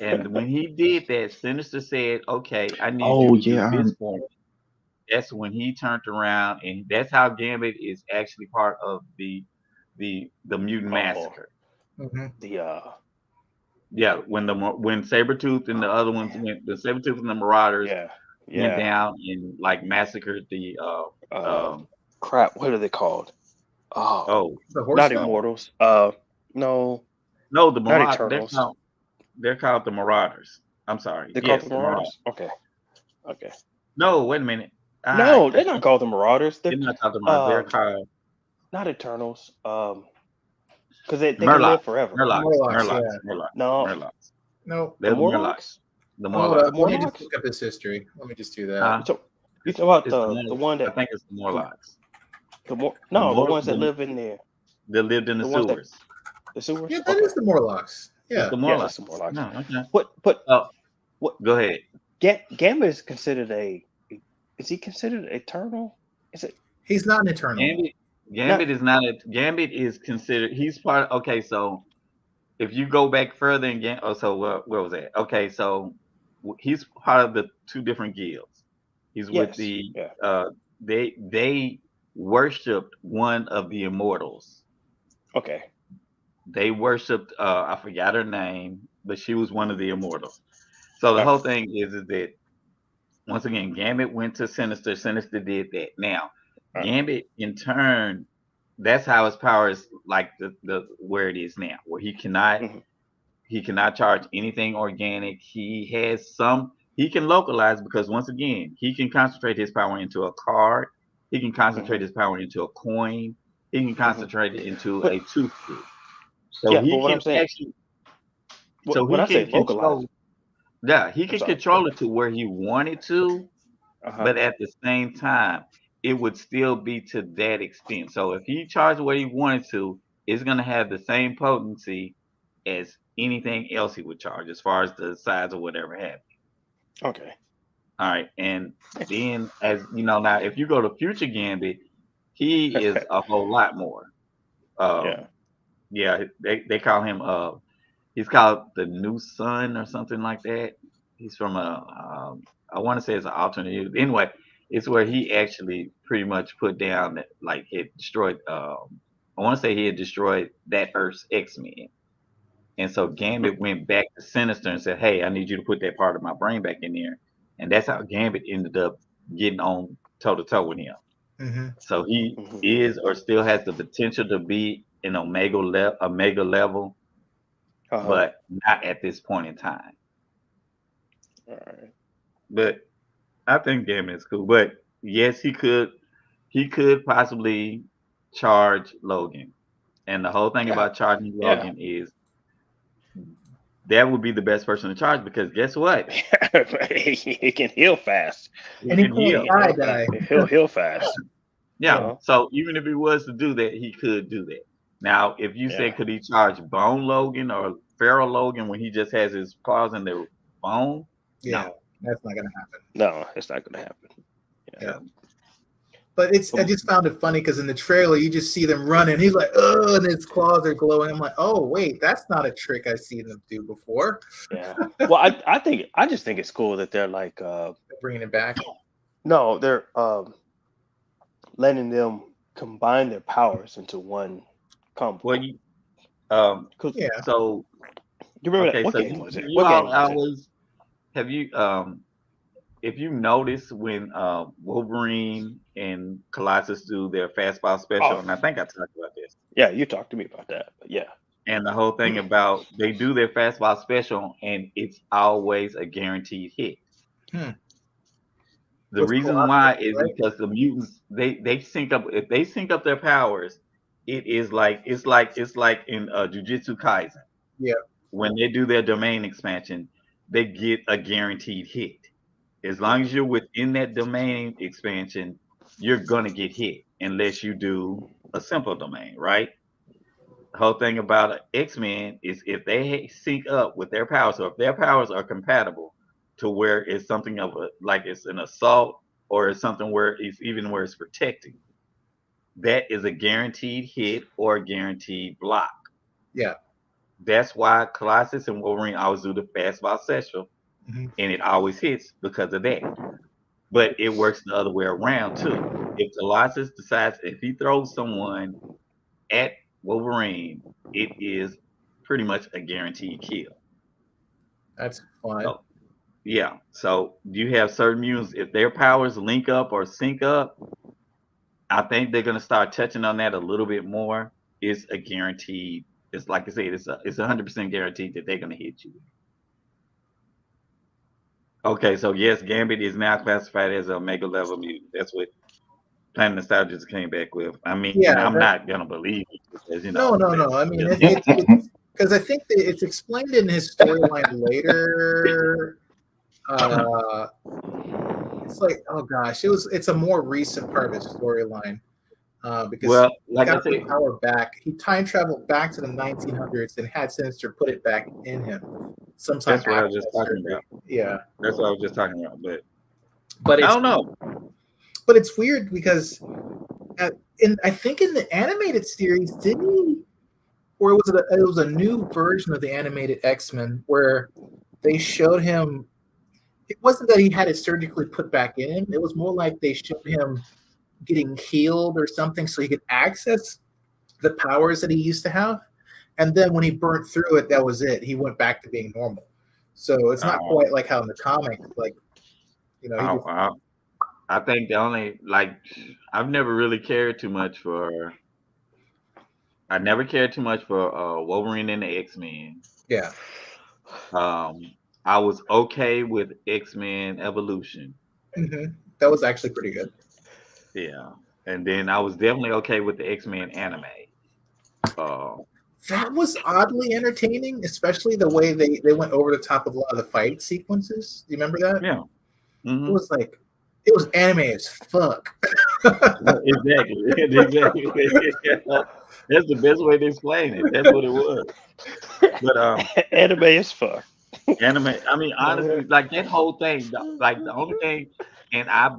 and when he did that, Sinister said, "Okay, I need Oh, you to yeah, do this for me." That's when he turned around, and that's how Gambit is actually part of the mutant massacre. Mhm. The Yeah, when Sabretooth and the other ones went, the Sabretooth and the Marauders went down and like massacred the crap. What are they called? Oh, The not Horsemen. Immortals. No, no, the not Marauders. Eternals. They're called the Marauders. I'm sorry. They're Yes, called the Marauders. Okay. No, wait a minute. No, they're not called the Marauders. They're not called the Marauders. They're called not Eternals. Because they can Murlocs. live forever. Murlocs, No, Murlocs. No. the They're Morlocks. The Hold Morlocks. up. Let me just Morlocks? look up his history. Let me just do that. You talk about It's the one I that think it's the Morlocks. the Mor- ones that the- live in there. They lived in the The ones that- sewers. The sewers. Yeah, that is the Morlocks. It's Yeah. the Yeah, Morlocks. that's the Morlocks. No, okay. But Go ahead. Gambit is considered is he considered eternal? Is it? He's not an Eternal. Gambit is not a Gambit is considered. He's part. Okay, so if you go back further in where was that? Okay, so he's part of the two different guilds. He's with the they worshipped one of the immortals. Okay. They worshipped I forgot her name, but she was one of the immortals. So the whole thing is that once again, Gambit went to Sinister. Sinister did that. Now, Gambit in turn, that's how his power is like the where it is now, where he cannot charge anything organic. He can localize because once again, he can concentrate his power into a card. He can concentrate his power into a coin. He can concentrate it into a toothpick. So he can actually. So when he I say can control. localize, Yeah, he can control it to where he wanted to, but at the same time, it would still be to that extent. So if he charged what he wanted to, it's gonna have the same potency as anything else he would charge, as far as the size or whatever have you. Okay. All right, and then as you know now, if you go to Future Gambit, he is a whole lot more. Yeah, they call him he's called the New Sun or something like that. He's from I want to say it's an alternate. Anyway, it's where he actually pretty much put down that like it destroyed. I want to say he had destroyed that Earth's X-Men, and so Gambit went back to Sinister and said, "Hey, I need you to put that part of my brain back in there," and that's how Gambit ended up getting on toe to toe with him. Mm-hmm. So he is or still has the potential to be an Omega level. But not at this point in time. All right. But I think Gambit is cool. But yes, he could possibly charge Logan. And the whole thing about charging Logan is that would be the best person to charge because guess what? He can heal fast. And he can't die. He'll heal fast. Yeah. So even if he was to do that, he could do that. Now, if you say could he charge Bone Logan or Feral Logan when he just has his claws in their bone? Yeah, that's not gonna happen. No, it's not gonna happen. Yeah. But I just found it funny because in the trailer you just see them running. He's like, oh, and his claws are glowing. I'm like, oh wait, that's not a trick I've seen them do before. Yeah. Well, I just think it's cool that they're like bringing it back. No, they're letting them combine their powers into one combo. Well, So you remember that? What game was it? What game was it? Have you if you notice when Wolverine and Colossus do their fastball special, and I think I talked about this. Yeah, you talked to me about that. But yeah. And the whole thing about they do their fastball special, and it's always a guaranteed hit. The reason why is because the mutants they sync up. If they sync up their powers, it's like in Jujutsu Kaisen. Yeah. When they do their domain expansion, they get a guaranteed hit. As long as you're within that domain expansion, you're gonna get hit unless you do a simple domain, right? The whole thing about X-Men is if they sync up with their powers, or if their powers are compatible to where it's something of like it's an assault or it's something where it's protecting, that is a guaranteed hit or a guaranteed block. Yeah. That's why Colossus and Wolverine always do the fastball special, and it always hits because of that. But it works the other way around too. If Colossus decides if he throws someone at Wolverine, it is pretty much a guaranteed kill. That's fine. So, yeah. So you have certain mutants, if their powers link up or sync up, I think they're gonna start touching on that a little bit more. It's a guaranteed. It's like I said, it's 100% guaranteed that they're gonna hit you. Okay, so yes, Gambit is now classified as a mega level mutant. That's what Planet Nostalgia just came back with. I mean, I'm not gonna believe it because No. I mean, because I think that it's explained in his storyline later. It's like, oh gosh, it's a more recent part of his storyline. Because he got the power back. He time traveled back to the 1900s and had Sinister put it back in him. Sometime that's what I was just talking about. Yeah, that's what I was just talking about. But I don't know. But it's weird because, I think in the animated series, didn't he? Or it was a new version of the animated X-Men where they showed him. It wasn't that he had it surgically put back in him. It was more like they showed him getting healed or something so he could access the powers that he used to have. And then when he burnt through it, that was it. He went back to being normal. So it's not quite like how in the comic, like, I think the only, I've never really cared too much for Wolverine and the X-Men. Yeah. I was okay with X-Men Evolution. That was actually pretty good. Yeah, and then I was definitely okay with the X-Men anime. That was oddly entertaining, especially the way they went over the top of a lot of the fight sequences. Do you remember that? Yeah. It was anime as fuck. Exactly. That's the best way to explain it. That's what it was. But anime as fuck. Anime. I mean, honestly, like that whole thing. Like the only thing, and I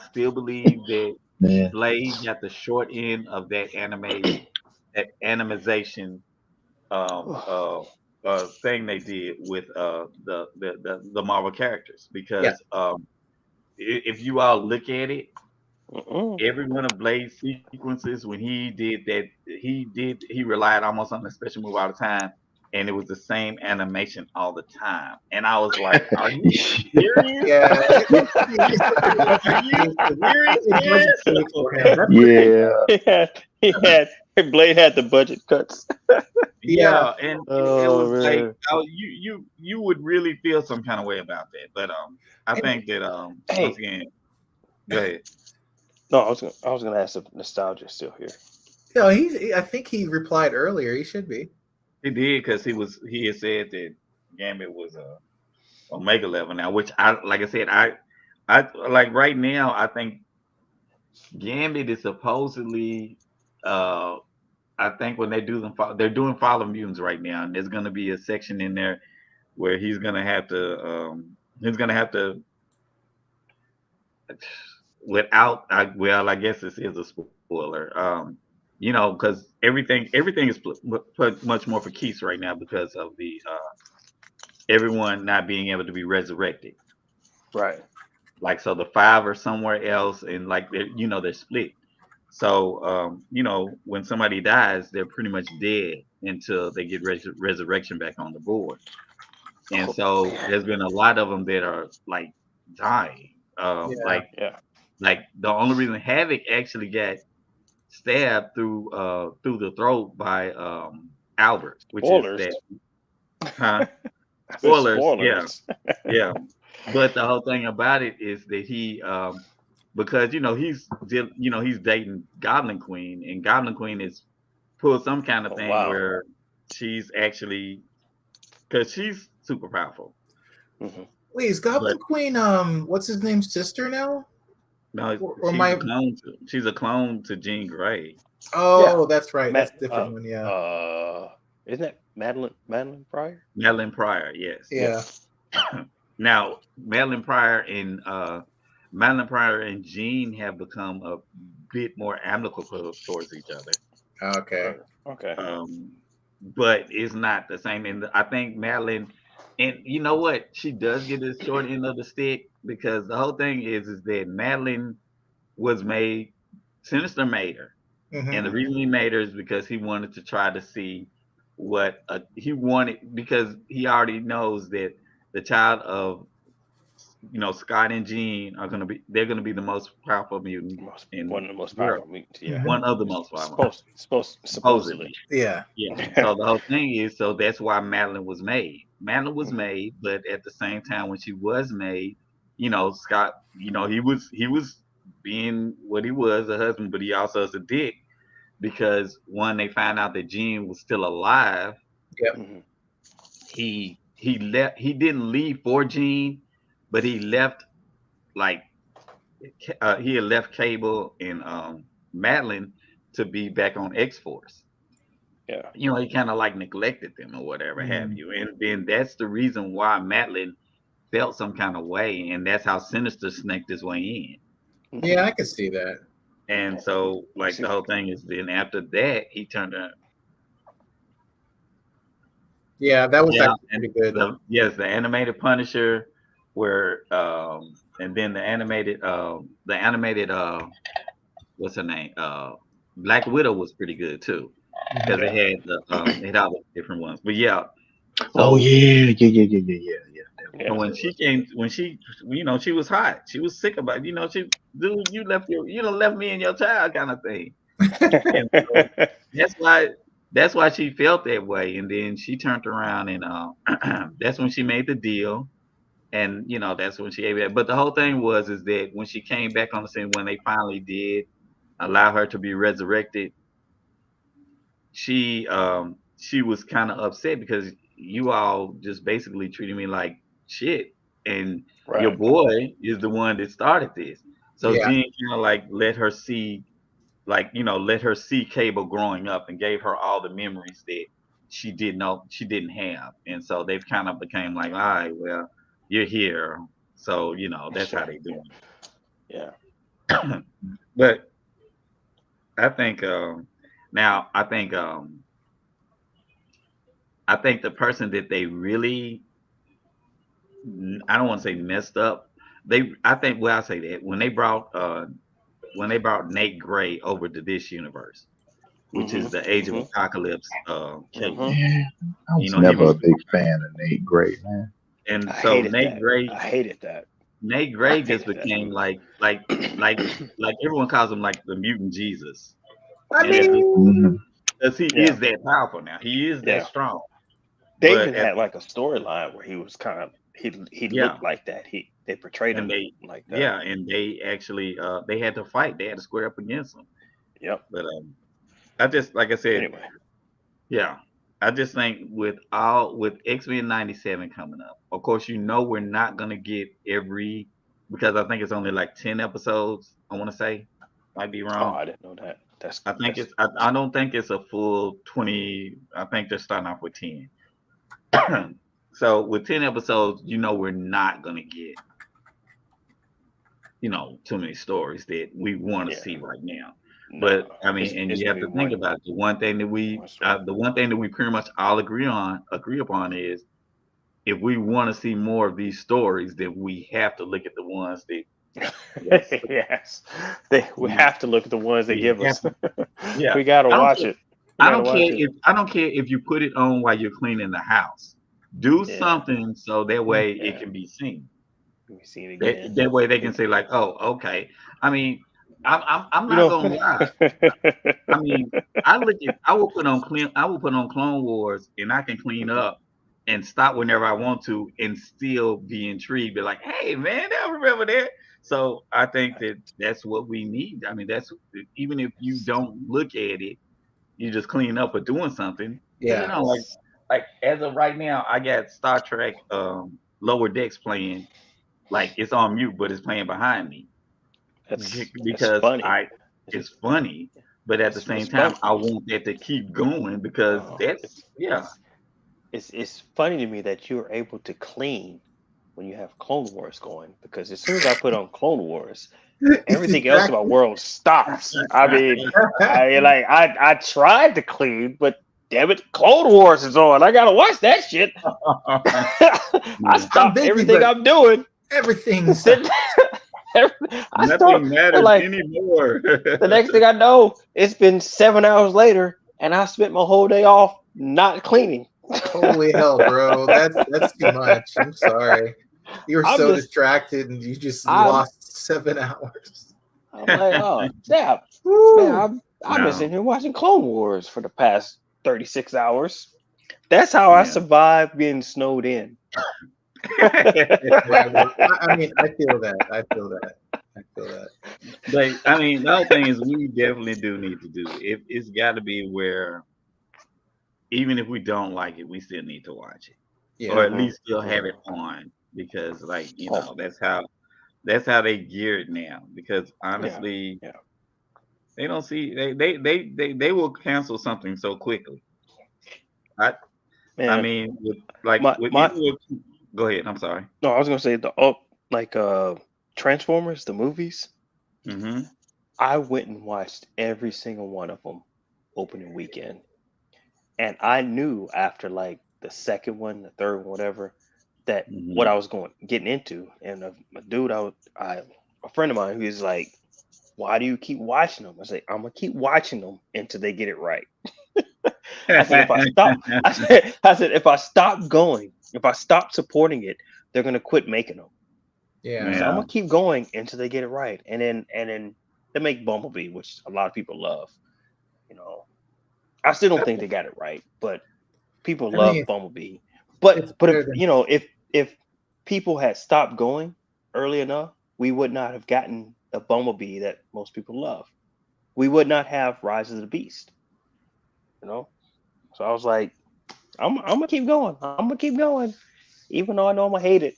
still believe that Blade got the short end of that animation thing they did with the Marvel characters, because if you all look at it, every one of Blade's sequences when he did that, he relied almost on a special move all the time. And it was the same animation all the time. And I was like, are you serious? Blade had the budget cuts. Yeah, and it was like, you would really feel some kind of way about that. But I think that once again, go ahead. No, I was gonna ask if Nostalgia is still here. No, I think he replied earlier. He should be. He did because he had said that Gambit was Omega level now, which I like I said, I like right now I think Gambit is supposedly I think when they do them they're doing Follow Mutants right now, and there's gonna be a section in there where he's gonna have to without well I guess this is a spoiler. Because everything is put much more for keeps right now because of the everyone not being able to be resurrected. Right. Like so, the five are somewhere else, and like they're split. So when somebody dies, they're pretty much dead until they get resurrection back on the board. And so there's been a lot of them that are like dying. Yeah. Like the only reason Havoc actually got stabbed through the throat by Albert, which Spoilers. is that spoilers, Spoilers. yeah. But the whole thing about it is that he because he's dating Goblin Queen, and Goblin Queen is pulled some kind of thing where she's actually because she's super powerful. Mm-hmm. Wait, is Goblin Queen what's his name's sister now? No, she's a clone to Jean Grey. Oh, that's right. That's a different one. Yeah. Isn't that Madeline Pryor? Madeline Pryor, yes. Yeah. Now, Madeline Pryor and Jean have become a bit more amicable towards each other. Okay. But it's not the same. And I think Madeline, and you know what? She does get the short end of the stick because the whole thing is that Madeline was made, Sinister made her. Mm-hmm. And the reason he made her is because he wanted to try to see what he wanted, because he already knows that the child of Scott and Jean they're gonna be the most powerful mutant, one of the most powerful mutants. Yeah, one of the most powerful. Supposedly. Yeah. So the whole thing is, so that's why Madeline was made. Madeline was made, but at the same time, when she was made, Scott, he was being what he was, a husband, but he also is a dick because when they found out that Jean was still alive, he left. He didn't leave for Jean, but he left he had left Cable and Madeline to be back on X-Force. Yeah. He kind of like neglected them or whatever have you. And then that's the reason why Madeline felt some kind of way, and that's how Sinister snaked his way in. Yeah, I could see that. And so, like, the whole thing is then after that, he turned around. Yeah, that was pretty good. The animated Punisher, where and then the animated what's her name? Black Widow was pretty good too, because it had all the different ones. But yeah. So, yeah. And when she she was hot. She was sick about you left me and your child kind of thing. And so that's why she felt that way. And then she turned around and that's when she made the deal. And that's when she ate that. But the whole thing is that when she came back on the scene, when they finally did allow her to be resurrected, she was kind of upset because you all just basically treated me like shit, and your boy is the one that started this. So Jean kind of like let her see Cable growing up and gave her all the memories that she didn't have, and so they've kind of became like, all right, well, you're here, so that's how they do it. Yeah. But I think I think the person that they really, I don't want to say messed up. I'll say that when they brought Nate Gray over to this universe, which is the Age of Apocalypse case. I was never a big fan of Nate Gray, man. And so Nate Gray, I hated that. Nate Gray just became like everyone calls him like the mutant Jesus. I mean, because he is that powerful now. He is that strong. They even had like a storyline where he was kind of he looked like that. They portrayed him like that. Yeah, and they actually they had to fight. They had to square up against him. Yep. But I just like I said. Anyway. Yeah, I just think with X-Men 97 coming up, of course, we're not gonna get every because I think it's only like 10 episodes. I want to say, might be Oh, wrong. I didn't know that. I don't think it's a full 20. I think they're starting off with 10. So with 10 episodes, we're not gonna get too many stories that we want to see right now. But I mean, and you have to think about it. The one thing that we pretty much all agree upon is if we want to see more of these stories, then we have to look at the ones that. Yes, we have to look at the ones they give us. Yeah, we gotta watch it. I don't care if you put it on while you're cleaning the house. Do something so that way it can be seen. See it again. That way they can say like, oh, okay. I mean, I'm not gonna lie. I mean, I will put on Clone Wars and I can clean up and stop whenever I want to and still be intrigued. Be like, hey man, I remember that. So I think that's what we need. I mean, that's even if you don't look at it, you just clean up or doing something. Yeah. Like as of right now, I got Star Trek Lower Decks playing. Like it's on mute, but it's playing behind me. Because funny. It's funny, but at the same time, I want that to keep going because It's funny to me that you're able to clean when you have Clone Wars going because as soon as I put on Clone Wars, everything else in my world stops. I mean, I tried to clean, but damn it, Clone Wars is on. I gotta watch that shit. I stopped everything I'm doing. Everything's nothing matters anymore. The next thing I know, it's been 7 hours later, and I spent my whole day off not cleaning. Holy hell, bro! That's too much. I'm sorry. You were so distracted, and you just lost 7 hours. I'm like, oh, yeah, man, I've been sitting here watching Clone Wars for the past 36 hours. That's how I survived being snowed in. I mean, I feel that. But I mean, the other thing is we definitely do need to do it. It's got to be where even if we don't like it, we still need to watch it, or at least still have it on because, like that's how they gear it now. Because honestly, they don't see they will cancel something so quickly. I mean, go ahead. I'm sorry. No, I was gonna say Transformers, the movies. Mm-hmm. I went and watched every single one of them opening weekend, and I knew after like the second one, the third one, whatever, that what I was getting into. And a friend of mine who's like, "Why do you keep watching them?" I say, "I'm gonna keep watching them until they get it right." I said, if I stop going, if I stop supporting it, they're gonna quit making them. Yeah. So I'm gonna keep going until they get it right, and then they make Bumblebee, which a lot of people love. I still don't think they got it right, but people love Bumblebee. But if people had stopped going early enough, we would not have gotten the Bumblebee that most people love. We would not have Rise of the Beast. So I was like, I'm gonna keep going. I'm gonna keep going, even though I know I'm gonna hate it.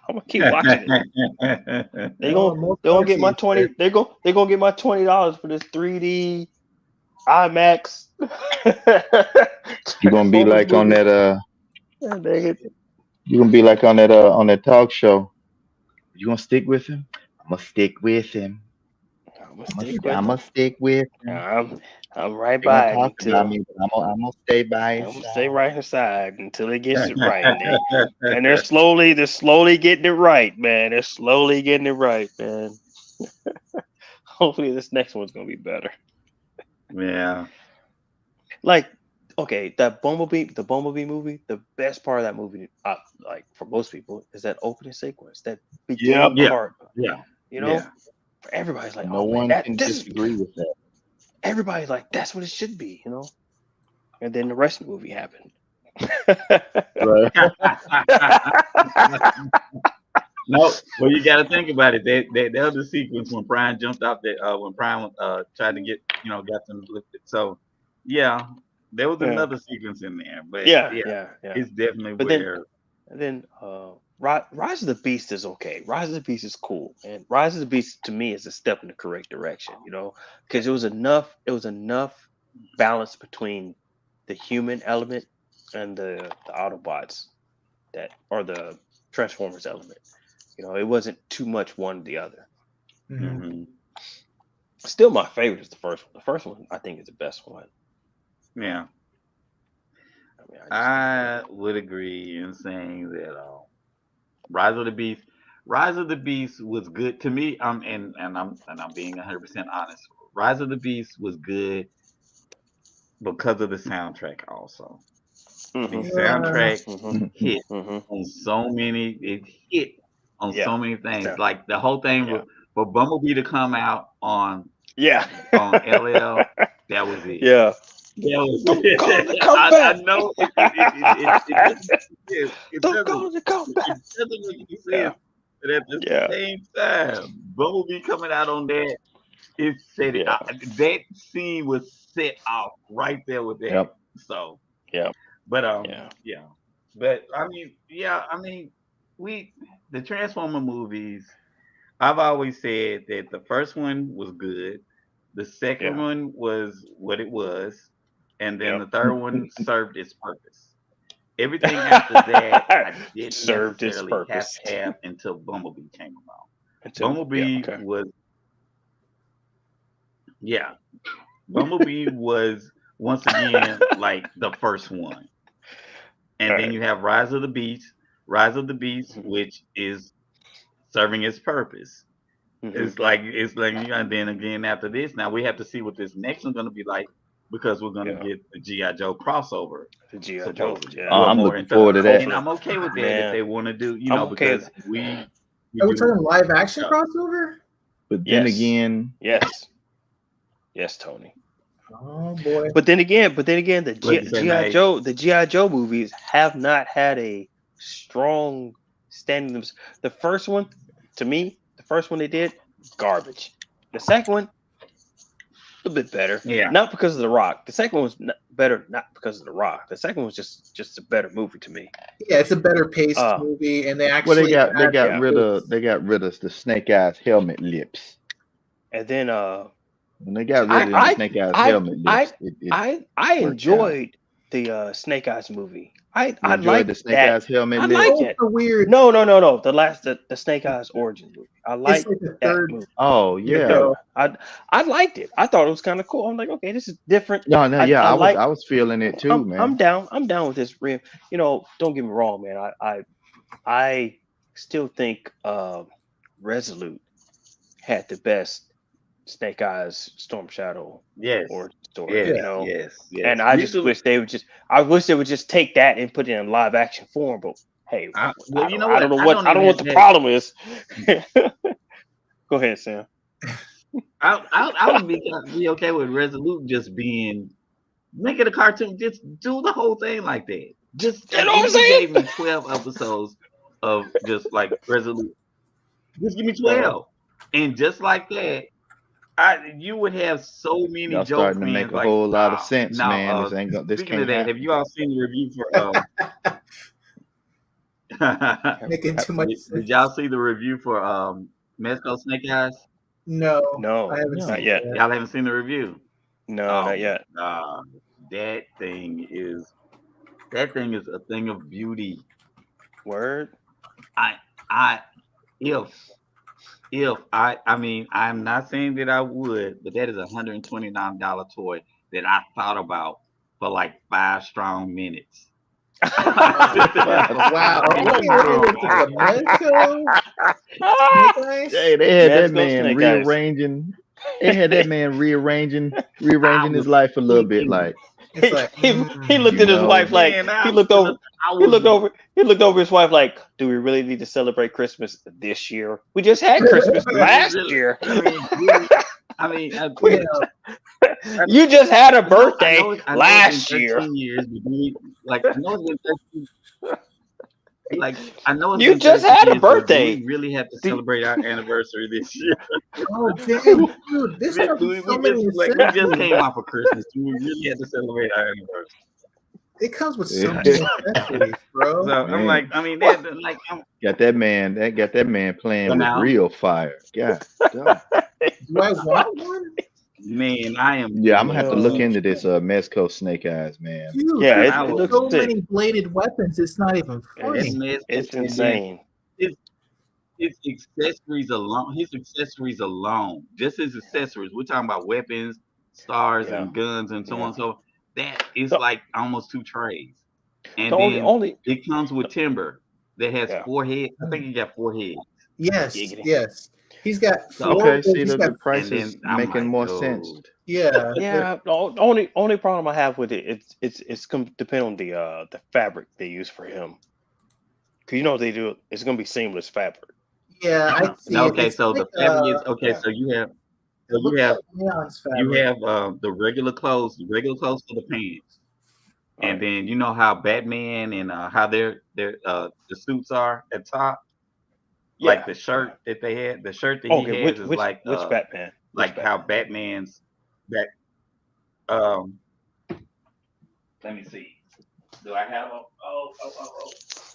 I'm gonna keep watching it. They're gonna get my $20. They're gonna get my $20 for this 3D IMAX. You're gonna be like on that. You're gonna be like on that talk show. You gonna stick with him? I'm gonna stick with him. I'm gonna stick with him. I'm right by it until I'm gonna stay by his side. I'm gonna stay right beside until it gets it right. And they're slowly getting it right, man. They're slowly getting it right, man. Hopefully this next one's gonna be better. Yeah. Like, okay, the Bumblebee movie, the best part of that movie, like for most people, is that opening sequence, that beginning part. Yeah. For everybody's like, no one can disagree with that. Everybody's like, that's what it should be, And then the rest of the movie happened. Right. No, well, you got to think about it. That was the sequence when Brian jumped out there. When Brian tried to get, got them lifted. So, yeah, There was another sequence in there, but Yeah. it's definitely But where. then Rise of the Beast is okay. Rise of the Beast is cool, and Rise of the Beast to me is a step in the correct direction. Because it was enough balance between the human element and the Autobots or the Transformers element. It wasn't too much one or the other. Mm-hmm. Still, my favorite is the first one. The first one I think is the best one. Yeah. I would agree in saying that Rise of the Beast was good to me. And I'm being 100% honest. Rise of the Beast was good because of the soundtrack also. The soundtrack hit on so many. It hit on so many things. Yeah. Like the whole thing for Bumblebee to come out on on LL, that was it. Yeah. Don't call it come back. I know it Don't call it come back. It doesn't make any sense. But at the same time, Bumblebee coming out on that, it set it. That scene was set off right there with that. Yep. So but But I mean, the Transformer movies. I've always said that the first one was good, the second one was what it was, and then the third one served its purpose. Everything after that, I didn't served its necessarily purpose. have to have until Bumblebee came along. Bumblebee was once again like the first one. And then you have Rise of the Beast, which is serving its purpose. It's like and then again after this, now we have to see what this next one's gonna be like because we're gonna get the G.I. Joe crossover. The G.I. Joe. I'm looking forward to that. And I'm okay with that if they want to do, because we are we talking live action crossover? But then again, yes, Tony. Oh boy! But then again, the G.I. Joe movies have not had a strong standing. The first one, to me, they did garbage. The second one, a bit better. Yeah. Not because of The Rock. The second one was better, not because of The Rock. The second one was just a better movie to me. Yeah, it's a better paced movie, and they actually they got rid of the Snake Eyes helmet lips. And then when they got rid of the Snake Eyes helmet lips, I enjoyed the Snake Eyes movie. I liked the Snake Eyes helmet lips. I liked it. Weird. No. The Snake Eyes origin movie. I liked that movie. Oh yeah. I liked it. I thought it was kind of cool. I'm like, okay, this is different. No, I was feeling it too, man. I'm down with this. Don't get me wrong, man. I still think Resolute had the best Snake Eyes Storm Shadow origin story. Yes. And I just wish they would just take that and put it in live action form. But hey, I don't know what the problem is. Go ahead, Sam. I would be okay with Resolute just make it a cartoon. Just do the whole thing like that. Just gave me 12 episodes of just like Resolute. Just give me 12, and just like that, you would have so many jokes. Starting to make a whole lot of sense, man. Speaking of that, have you all seen the review for? Making too much sense. Did y'all see the review for Mezco Snake Eyes? No, I haven't seen it yet. Y'all haven't seen the review? No, not yet. That thing is a thing of beauty. Word. I'm not saying that I would, but that is $129 toy that I thought about for like 5 strong minutes. Wow. Hey, they had that man rearranging. They had that man rearranging his life a little bit. Like he looked at his wife like he looked over his wife like, do we really need to celebrate Christmas this year? We just had Christmas last year. You just had a birthday last year. Years, like I know it's been 13. Like, I know it's You been just 36 had a years, but do birthday. we really have to celebrate our anniversary this year? Oh damn, dude! This comes with so many we just accessories. came off of Christmas. Do we really have to celebrate our anniversary? It comes with so Yeah. many accessories, bro. So I'm Man. like, I mean, that like, Got that man playing but with now, real fire. God damn. Do I want one? man, I am. Yeah, I'm gonna have to look Oh, into this Mezco Snake Eyes, man. Dude, yeah, there's I it was, looks so sick. many bladed weapons. It's not even that funny. mess, It's and then insane. his accessories alone, just his accessories. We're talking about weapons, stars, Yeah, and guns, and so yeah. on. So that is The, like almost 2 trays. And the only then only it comes with timber that has yeah. 4 heads. I think he got 4 heads. Yes, Giggity. yes. He's got So, four. Okay, see He's got the price and is then I'm making like, more sense. oh, yeah. Yeah, the only problem I have with it, it's gonna depend on the fabric they use for him. Cause you know they do it's gonna be seamless fabric. Yeah, I see it. okay. It's So like the fabric is okay. Yeah. So you have, it looks like Leon's fabric. the regular clothes, for the pants, All and right. then you know how Batman and how their the suits are at top, like Yeah. the shirt that they had. The shirt that he Okay, has is which Batman? Which like how Batman? Batman's that um. Let me see. Do I have a? Oh.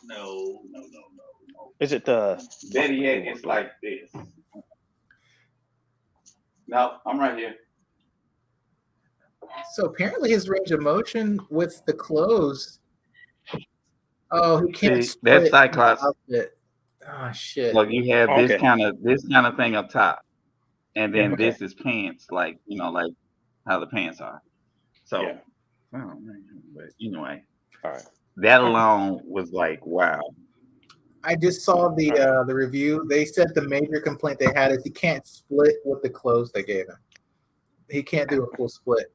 No. Is it the Better yet, it's like this. No, I'm right here. So apparently his range of motion with the clothes. Oh, he can't See, that's split the Cyclops. outfit. Oh shit. Look, you have okay. this kind of thing up top, and then Yeah, okay. this is pants, like like how the pants are. So, Yeah. oh, man, but anyway, All right. that alone was like, wow. I just saw the review. They said the major complaint they had is he can't split with the clothes they gave him. He can't do a full split.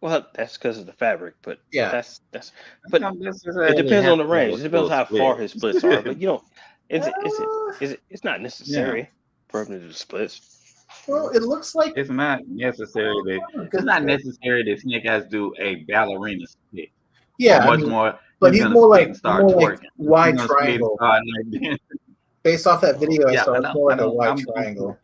Well, that's because of the fabric, but Yeah. that's but Don't it necessarily depends have on the to have range. a It depends full how far split. his splits are. But Uh, it's not necessary for him to do the splits. well, it looks like It's not necessary that it's not necessary that Snake Eyes do a ballerina split. yeah, Or I much mean, more, but he's he's gonna more split like and start twerking. wide He's gonna split and triangle. start like that. Based off that video I Yeah, saw, it's more like a wide I'm triangle.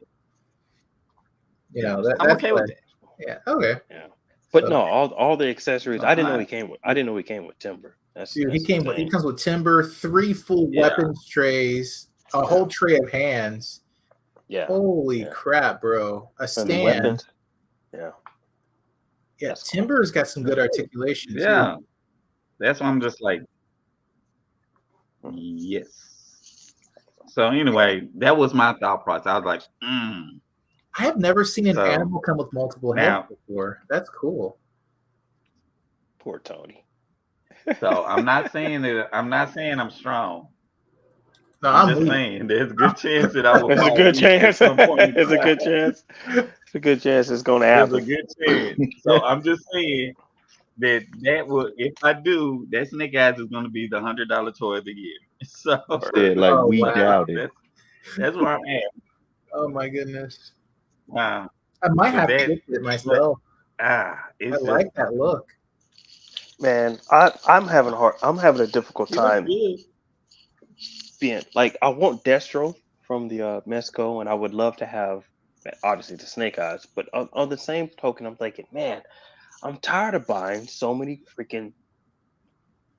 You Yeah, know, I'm that's okay with that. yeah, okay. Yeah. But So, no, all the accessories. So I didn't know he came with timber. dude, he That's comes with timber, 3 full Yeah. weapons trays, a whole tray of hands. yeah. Holy Yeah. crap, bro. A And the stand. weapons. Yeah. Yeah, That's Timber's got some good articulation Yeah. too. That's why I'm just like, yes. So anyway, that was my thought process. I was like, I have never seen an So, animal come with multiple heads now- before. That's cool. Poor Tony. So I'm not saying I'm strong. No, I'm I'm just weak. saying there's a good chance that I will. There's a fall good weak at chance. some point in There's a time. good chance. It's a good chance it's gonna There's a happen. good chance. So I'm just saying that will, if I do, that Snake Eyes is going to be the $100 toy of the year. So Said like Oh, we wow. doubt it. that's where I'm at. Oh my goodness. Wow. I might But have to that- get it myself. I It's like that look. Man, I'm having a difficult time good. being like I want Destro from the Mezco, and I would love to have obviously the Snake Eyes. But on the same token, I'm thinking, man, I'm tired of buying so many freaking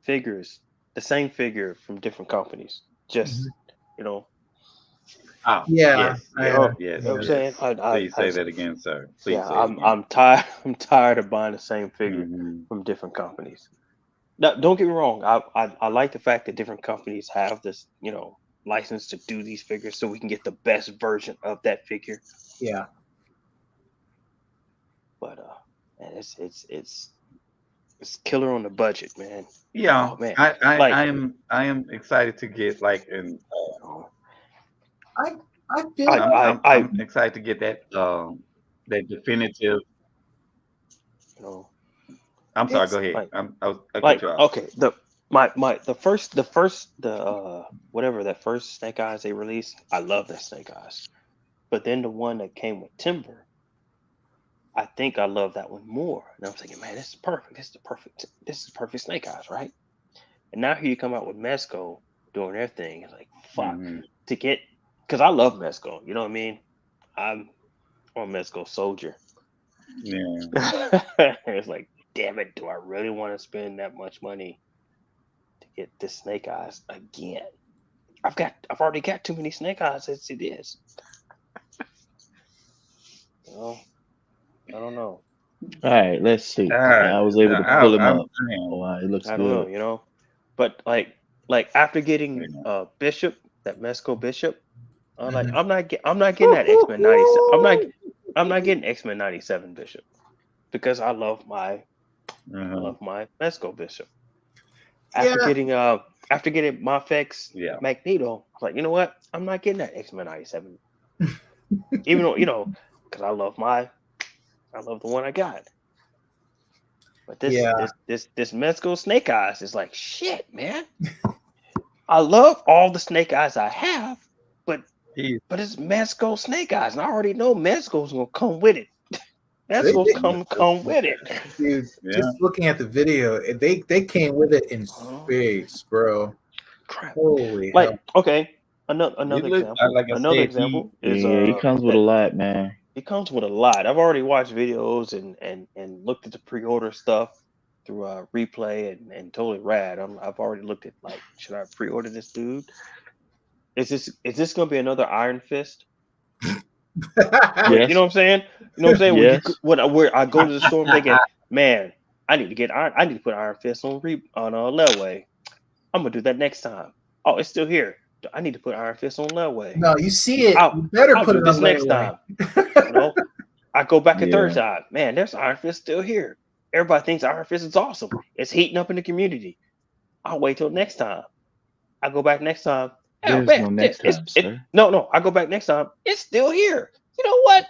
figures, the same figure from different companies. Just you know, Oh, Yeah. yes, I- yes, Oh, yes, you know what I'm yes. saying? Please say that again, sir. Please Yeah, say it again. I'm tired. I'm tired of buying the same figure Mhm. from different companies. Now, don't get me wrong. I like the fact that different companies have this, license to do these figures, so we can get the best version of that figure. Yeah. But man, it's killer on the budget, man. Yeah, Oh, man. I am excited to get like I feel I'm excited to get that that definitive. I'm sorry. Go ahead. Like- I Like cut you off. okay, the first whatever that first Snake Eyes they released, I love that Snake Eyes. But then the one that came with Timber, I think I love that one more. And I'm thinking, man, this is perfect. This is perfect Snake Eyes, right? And now here you come out with Mezco, doing their thing. It's like fuck to get because I love Mezco. You know what I mean? I'm a Mezco soldier. Yeah. It's like, damn it, do I really want to spend that much money to get this Snake Eyes again? I've already got too many Snake Eyes as it is. I don't know. All right, let's see. I was able to pull him up. Wow, it looks I good. don't know, but like after getting Bishop, that Mezco Bishop, like I'm not getting that X-Men 97. I'm not getting X-Men 97 Bishop because I love my Mezco Bishop. After getting Mafex Magneto, I was like, you know what? I'm not getting that X-Men 97. Even though, because I love the one I got. But this Mezco Snake Eyes is like shit, man. I love all the Snake Eyes I have, but it's Mezco Snake Eyes, and I already know Mezco's gonna come with it. Mezco's come with it, dude. Just looking at the video, they came with it in space, bro. Crap. Holy hell. Okay, another example is he comes with a lot, man. He comes with a lot. I've already watched videos and looked at the pre-order stuff through Replay and totally rad. I've already looked at like, should I pre-order this dude? Is this gonna be another Iron Fist? Yes. You know what I'm saying? You know what I'm saying? Yes. Where I go to the store thinking, man, I need to put Iron Fist on layaway. I'm gonna do that next time. Oh, it's still here. I need to put Iron Fist on layaway. No, you see it. You better put it on next time. I go back a third time. Man, there's Iron Fist still here. Everybody thinks Iron Fist is awesome. It's heating up in the community. I'll wait till next time. I go back next time. There's no next time, sir. No. I go back next time. It's still here. You know what?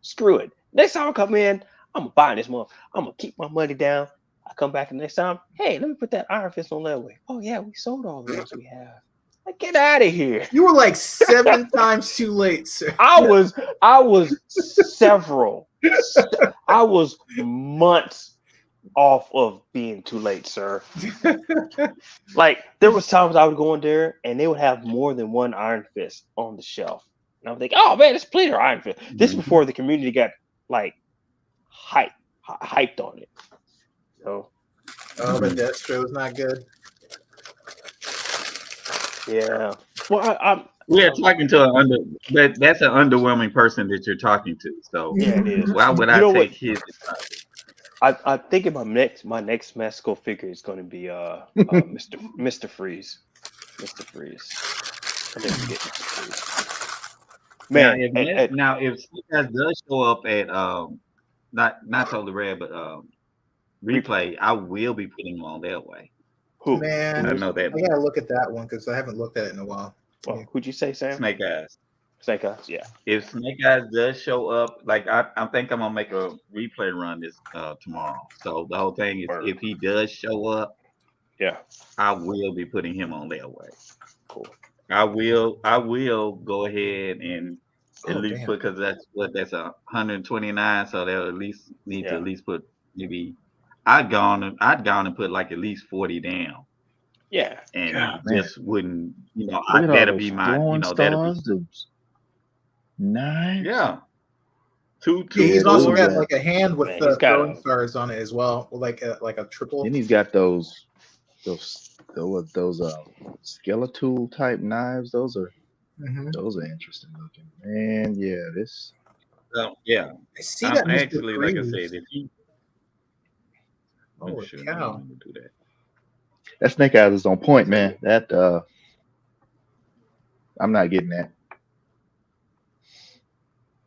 Screw it. Next time I come in, I'm gonna buy this month. I'm gonna keep my money down. I come back the next time. Hey, let me put that Iron Fist on layaway. Oh yeah, we sold all the ones we have. Like, get out of here. You were like 7 times too late, sir. I was months off of being too late, sir. Like, there was times I would go in there and they would have more than one Iron Fist on the shelf. And I would think, oh man, it's plenty of Iron Fist. This before the community got like hyped on it. So but Destro's not good. Yeah. Well, we are talking to that's an underwhelming person that you're talking to. So yeah, it is. Why would I take his? I think my next Mezco figure is going to be Mr. Freeze. Mr. Freeze. I think get Mr. Freeze. Man, now if Snake Eyes does show up at not Totally Red, but Replay, I will be putting him on that way. Who? Man, I know that. I gotta look at that one because I haven't looked at it in a while. Well, who'd you say, Sam? Snake Eyes. Snake Eyes, yeah. If Snake Eyes does show up, like I think I'm gonna make a replay run this tomorrow. So the whole thing is, if he does show up, yeah, I will be putting him on their way. Cool. I will go ahead and at least put, because that's 129. So they'll at least need to at least put maybe. I'd gone and put like at least 40 down. Yeah. And just wouldn't, that'll be my, that'll be nice. Yeah. Two. He's also got like a hand with the throwing stars on it as well, like a triple. And he's got those skeletal type knives. Those are interesting looking. Man, yeah, this. Yeah. I see that. Actually, like I said, if he. Holy cow. That Snake Eyes is on point, man. That I'm not getting that.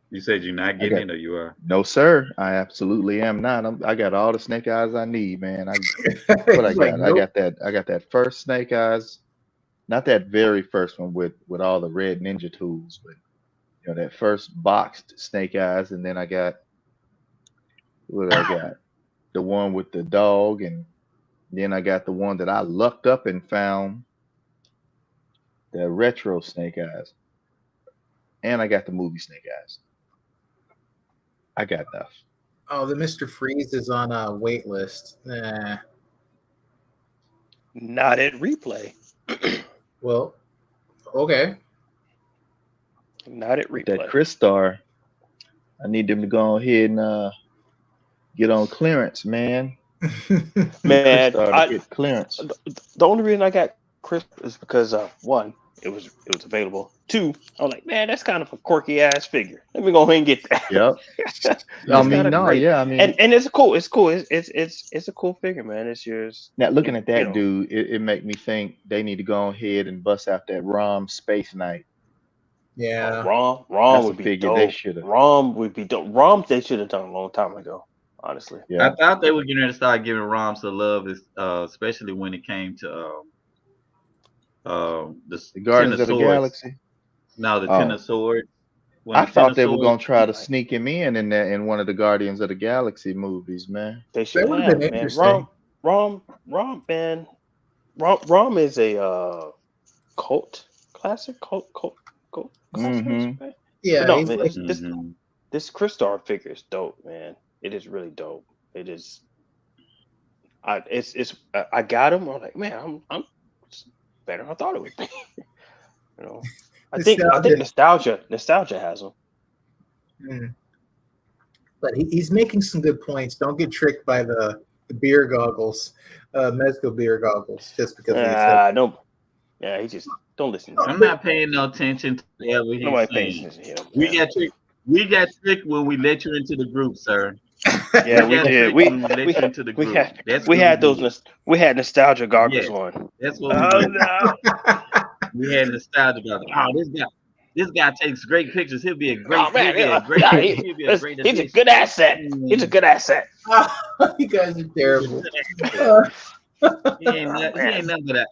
You said you're not getting it, or you are? No, sir. I absolutely am not. I got all the Snake Eyes I need, man. What I got? I got that first Snake Eyes, not that very first one with all the red ninja tools, but that first boxed Snake Eyes, and then I got the one with the dog, and then I got the one that I lucked up and found, the retro Snake Eyes, and I got the movie Snake Eyes. I got enough. Oh, the Mr. Freeze is on a wait list. Nah. Not at Replay. Well, okay. Not at With that replay. Chris Star, I need them to go ahead and get on clearance, man. Chris Man, Star to hit clearance. the only reason I got Chris is because one, it was available. Two, I was like, man, that's kind of a quirky ass figure. Let me go ahead and get that. Yep. I It's mean, kind of no, great. yeah, I mean, And it's cool. It's cool. It's a cool figure, man. It's yours. now looking at that You know, dude, it make me think they need to go ahead and bust out that ROM Space Knight. Yeah. Rom That's a would be figure they dope. should have. Rom would be dope. Rom they should have done a long time ago. Honestly. Yeah. I thought they were getting ready to start giving ROMs the love, especially when it came to the The Ten Guardians of of the Swords. Galaxy. No, the Ten Oh, of Swords. When I the Ten thought of they were Swords, gonna try to Like, sneak him in there in one of the Guardians of the Galaxy movies, man. they That should would have been have, man. interesting. Man. Rom is a cult classic. Cult classic. Mm-hmm. Man. Yeah, But no, he's man, like, this Chris Star figure is dope, man. It is really dope. It is. I got him. I'm like, man, I'm it's better than I thought it would be. You know, I think nostalgia has him. Mm. But he's making some good points. Don't get tricked by the beer goggles, Mezco beer goggles, just because he said. No, yeah, he just don't listen to I'm him. not paying no attention to whatever he's Nobody pays saying. attention to him. We Man. got tricked. We got tricked when we let you into the group, sir. Yeah, we got did. tricked when we let you into the We group. had That's we what had we those did. we had nostalgia goggles Yes, on. that's what we Oh did. no! We had nostalgia about it. Oh, this guy takes great pictures. He'll be a great. Oh man, He'll be a great. yeah, He'll be a great he's a addition. good asset. He's a good asset. You guys are terrible. He ain't nothing but a.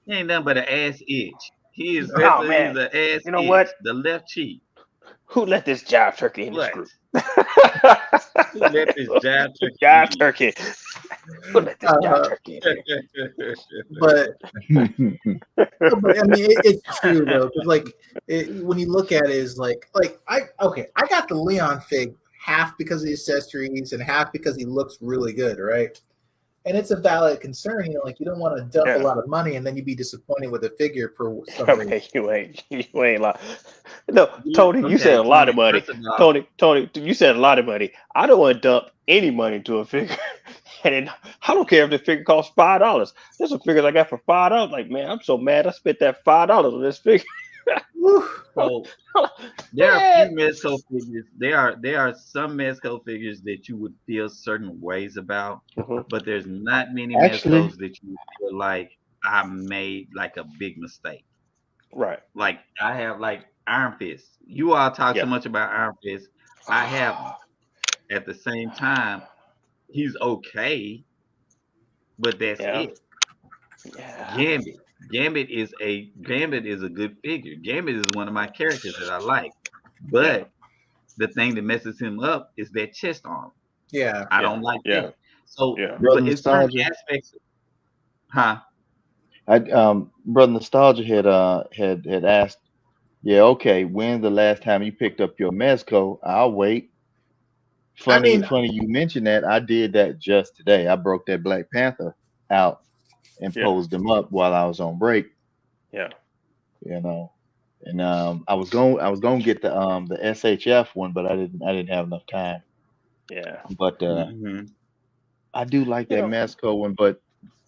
He ain't nothing but an ass itch. He is. Oh He's man, an ass you know itch. what? The left cheek. Who let this jive turkey in this What? group? Who let this jive turkey? Jive turkey. Who let this jive turkey in? But I mean, it's true though, because like when you look at it, is like I got the Leon fig half because of the accessories and half because he looks really good, right? And it's a valid concern, you know, like you don't want to dump a lot of money and then you'd be disappointed with a figure for some reason. You ain't lying. No, Tony, you said a lot of money. Tony, you said a lot of money. I don't want to dump any money into a figure. And I don't care if the figure costs $5. There's some figures I got for $5. Like, man, I'm so mad I spent that $5 on this figure. So there are a few Mezco figures. There are some Mezco figures that you would feel certain ways about, but there's not many Mezcos that you feel like I made like a big mistake. Right. Like I have like Iron Fist. You all talk so much about Iron Fist. I have at the same time, he's okay, but that's it. Yeah. Gambit is a good figure. Gambit is one of my characters that I like. But the thing that messes him up is that chest arm. Yeah. I don't like that. So Brother but it's certain Nostalgia. aspects. Huh? Brother Nostalgia had asked, yeah, okay, when's the last time you picked up your Mezco? I'll wait. Funny you mentioned that. I did that just today. I broke that Black Panther out and posed them up while I was on break. Yeah. You know. And I was going to get the SHF one, but I didn't have enough time. Yeah. But I do like that Mezco one, but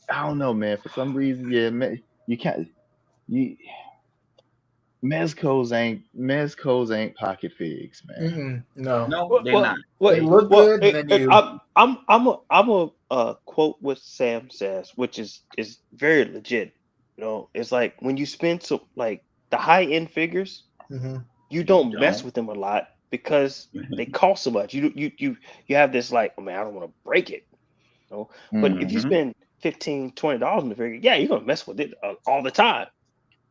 I don't know, man. For some reason, you can't. Mezcos ain't pocket figs, man. No, they're not. They look good, and then you. I'm a quote what Sam says, which is very legit. You know, it's like when you spend like the high end figures, you don't mess with them a lot because they cost so much. You have this like, oh man, I don't want to break it. You know? But if you spend $15, $20 on the figure, yeah, you're gonna mess with it all the time.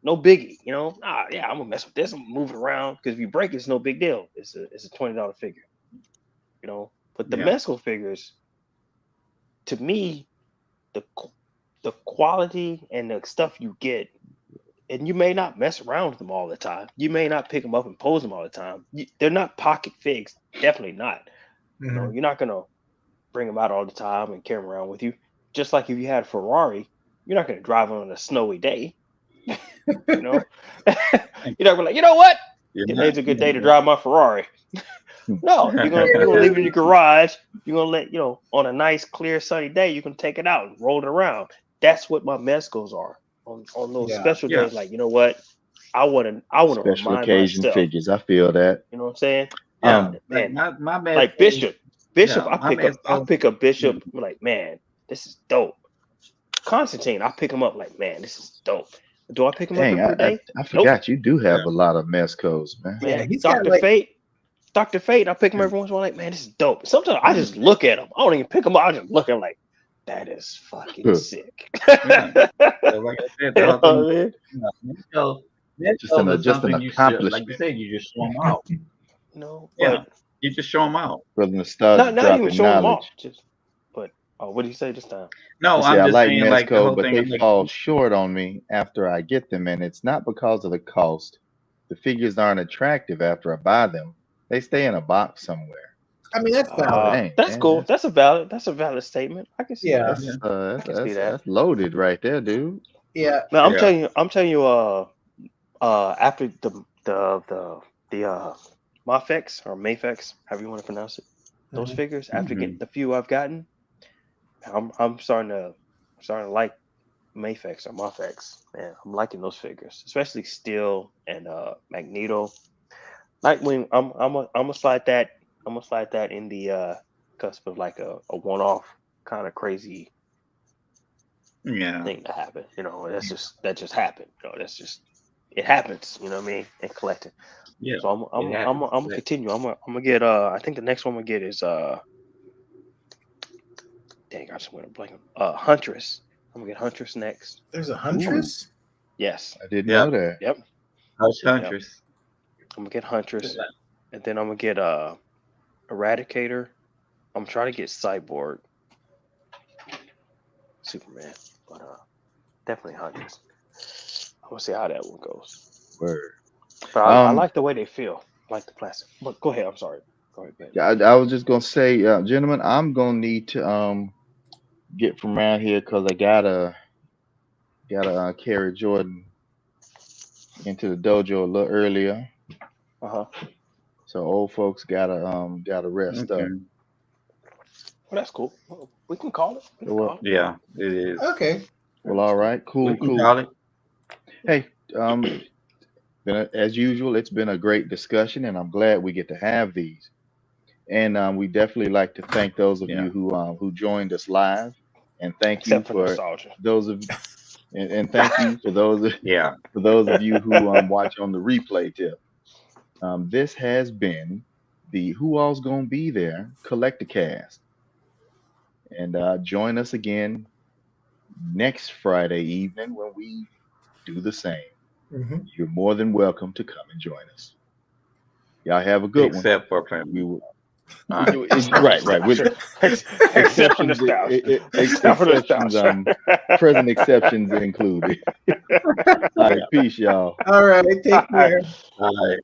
No biggie, you know. I'm gonna mess with this. I'm gonna move it around because if you break it, it's no big deal. It's a $20 figure, you know. But the Mezco figures, to me, the quality and the stuff you get, and you may not mess around with them all the time. You may not pick them up and pose them all the time. They're not pocket figs, definitely not. You know, you're not gonna bring them out all the time and carry them around with you. Just like if you had a Ferrari, you're not gonna drive on a snowy day. You know, you're not gonna like, you know what? You're Today's a good day to drive my Ferrari. No, you're gonna leave it in your garage. You're gonna let on a nice, clear, sunny day, you can take it out and roll it around. That's what my Mezcos are on those special days. Like, you know what? I want to Special remind occasion myself. figures. I feel that. You know what I'm saying? Yeah, Man, my Mezco, like Bishop. Yeah, I pick up Bishop. I'm like, man, this is dope. Constantine, I pick him up like, man, this is dope. Do I pick him up per day? I forgot you do have a lot of Mezcos, man. Yeah, he's Dr. got Fate. Dr. Fate, I pick him every once in a while, like, man, this is dope. Sometimes I just look at him. I don't even pick him up. I just look at him like, that is fucking sick. Yeah. So like I said, the whole thing, Just an accomplishment. Like you said, you just show them out. No, Yeah, you just show them out. For the nostalgia, not even show them off. knowledge. What did you say this time? No, I I'm just like saying, Mezco, like the whole but thing. they fall short on me after I get them, and it's not because of the cost. The figures aren't attractive after I buy them. They stay in a box somewhere. I mean, that's valid. That's cool. That's a valid statement. I can see that. That's loaded right there, dude. Yeah. No, I'm telling you. After the Mafex or Mafex, however you want to pronounce it, those figures. After getting the few I've gotten, I'm starting to like Mafex or Mafex. Man, I'm liking those figures, especially Steel and Magneto. Like when I'm gonna slide that in the cusp of like a one-off kind of crazy thing to happen. That just happened. It happens. You know what I mean? In collecting. Yeah. So I'm gonna continue. I'm gonna get I think the next one I'm gonna get is dang, I just went a blank. Huntress. I'm gonna get Huntress next. There's a Huntress? Ooh. Yes. I didn't know that. Yep. How's Huntress? I'm gonna get Huntress, and then I'm gonna get Eradicator. I'm trying to get Cyborg, Superman, but definitely Huntress. I'm gonna see how that one goes. Word. But I like the way they feel. I like the plastic. But go ahead. I'm sorry. Go ahead, Ben. Yeah, I was just gonna say, gentlemen, I'm gonna need to get from around here because I gotta carry Jordan into the dojo a little earlier. So old folks gotta rest up. Well, that's cool. We can call it. Yeah, it is. Okay. Well, all right, cool. Hey, as usual, it's been a great discussion, and I'm glad we get to have these. And we definitely like to thank those of you who joined us live, and thank you for those of and thank you for those of you who watch on the replay tip. This has been the Who All's Gonna Be There collectorcst, and join us again next Friday evening when we do the same. You're more than welcome to come and join us. Y'all have a good one. Except for playing. We will. Right. With exceptions, present exceptions included. All right, peace, y'all. All right, take care. All right.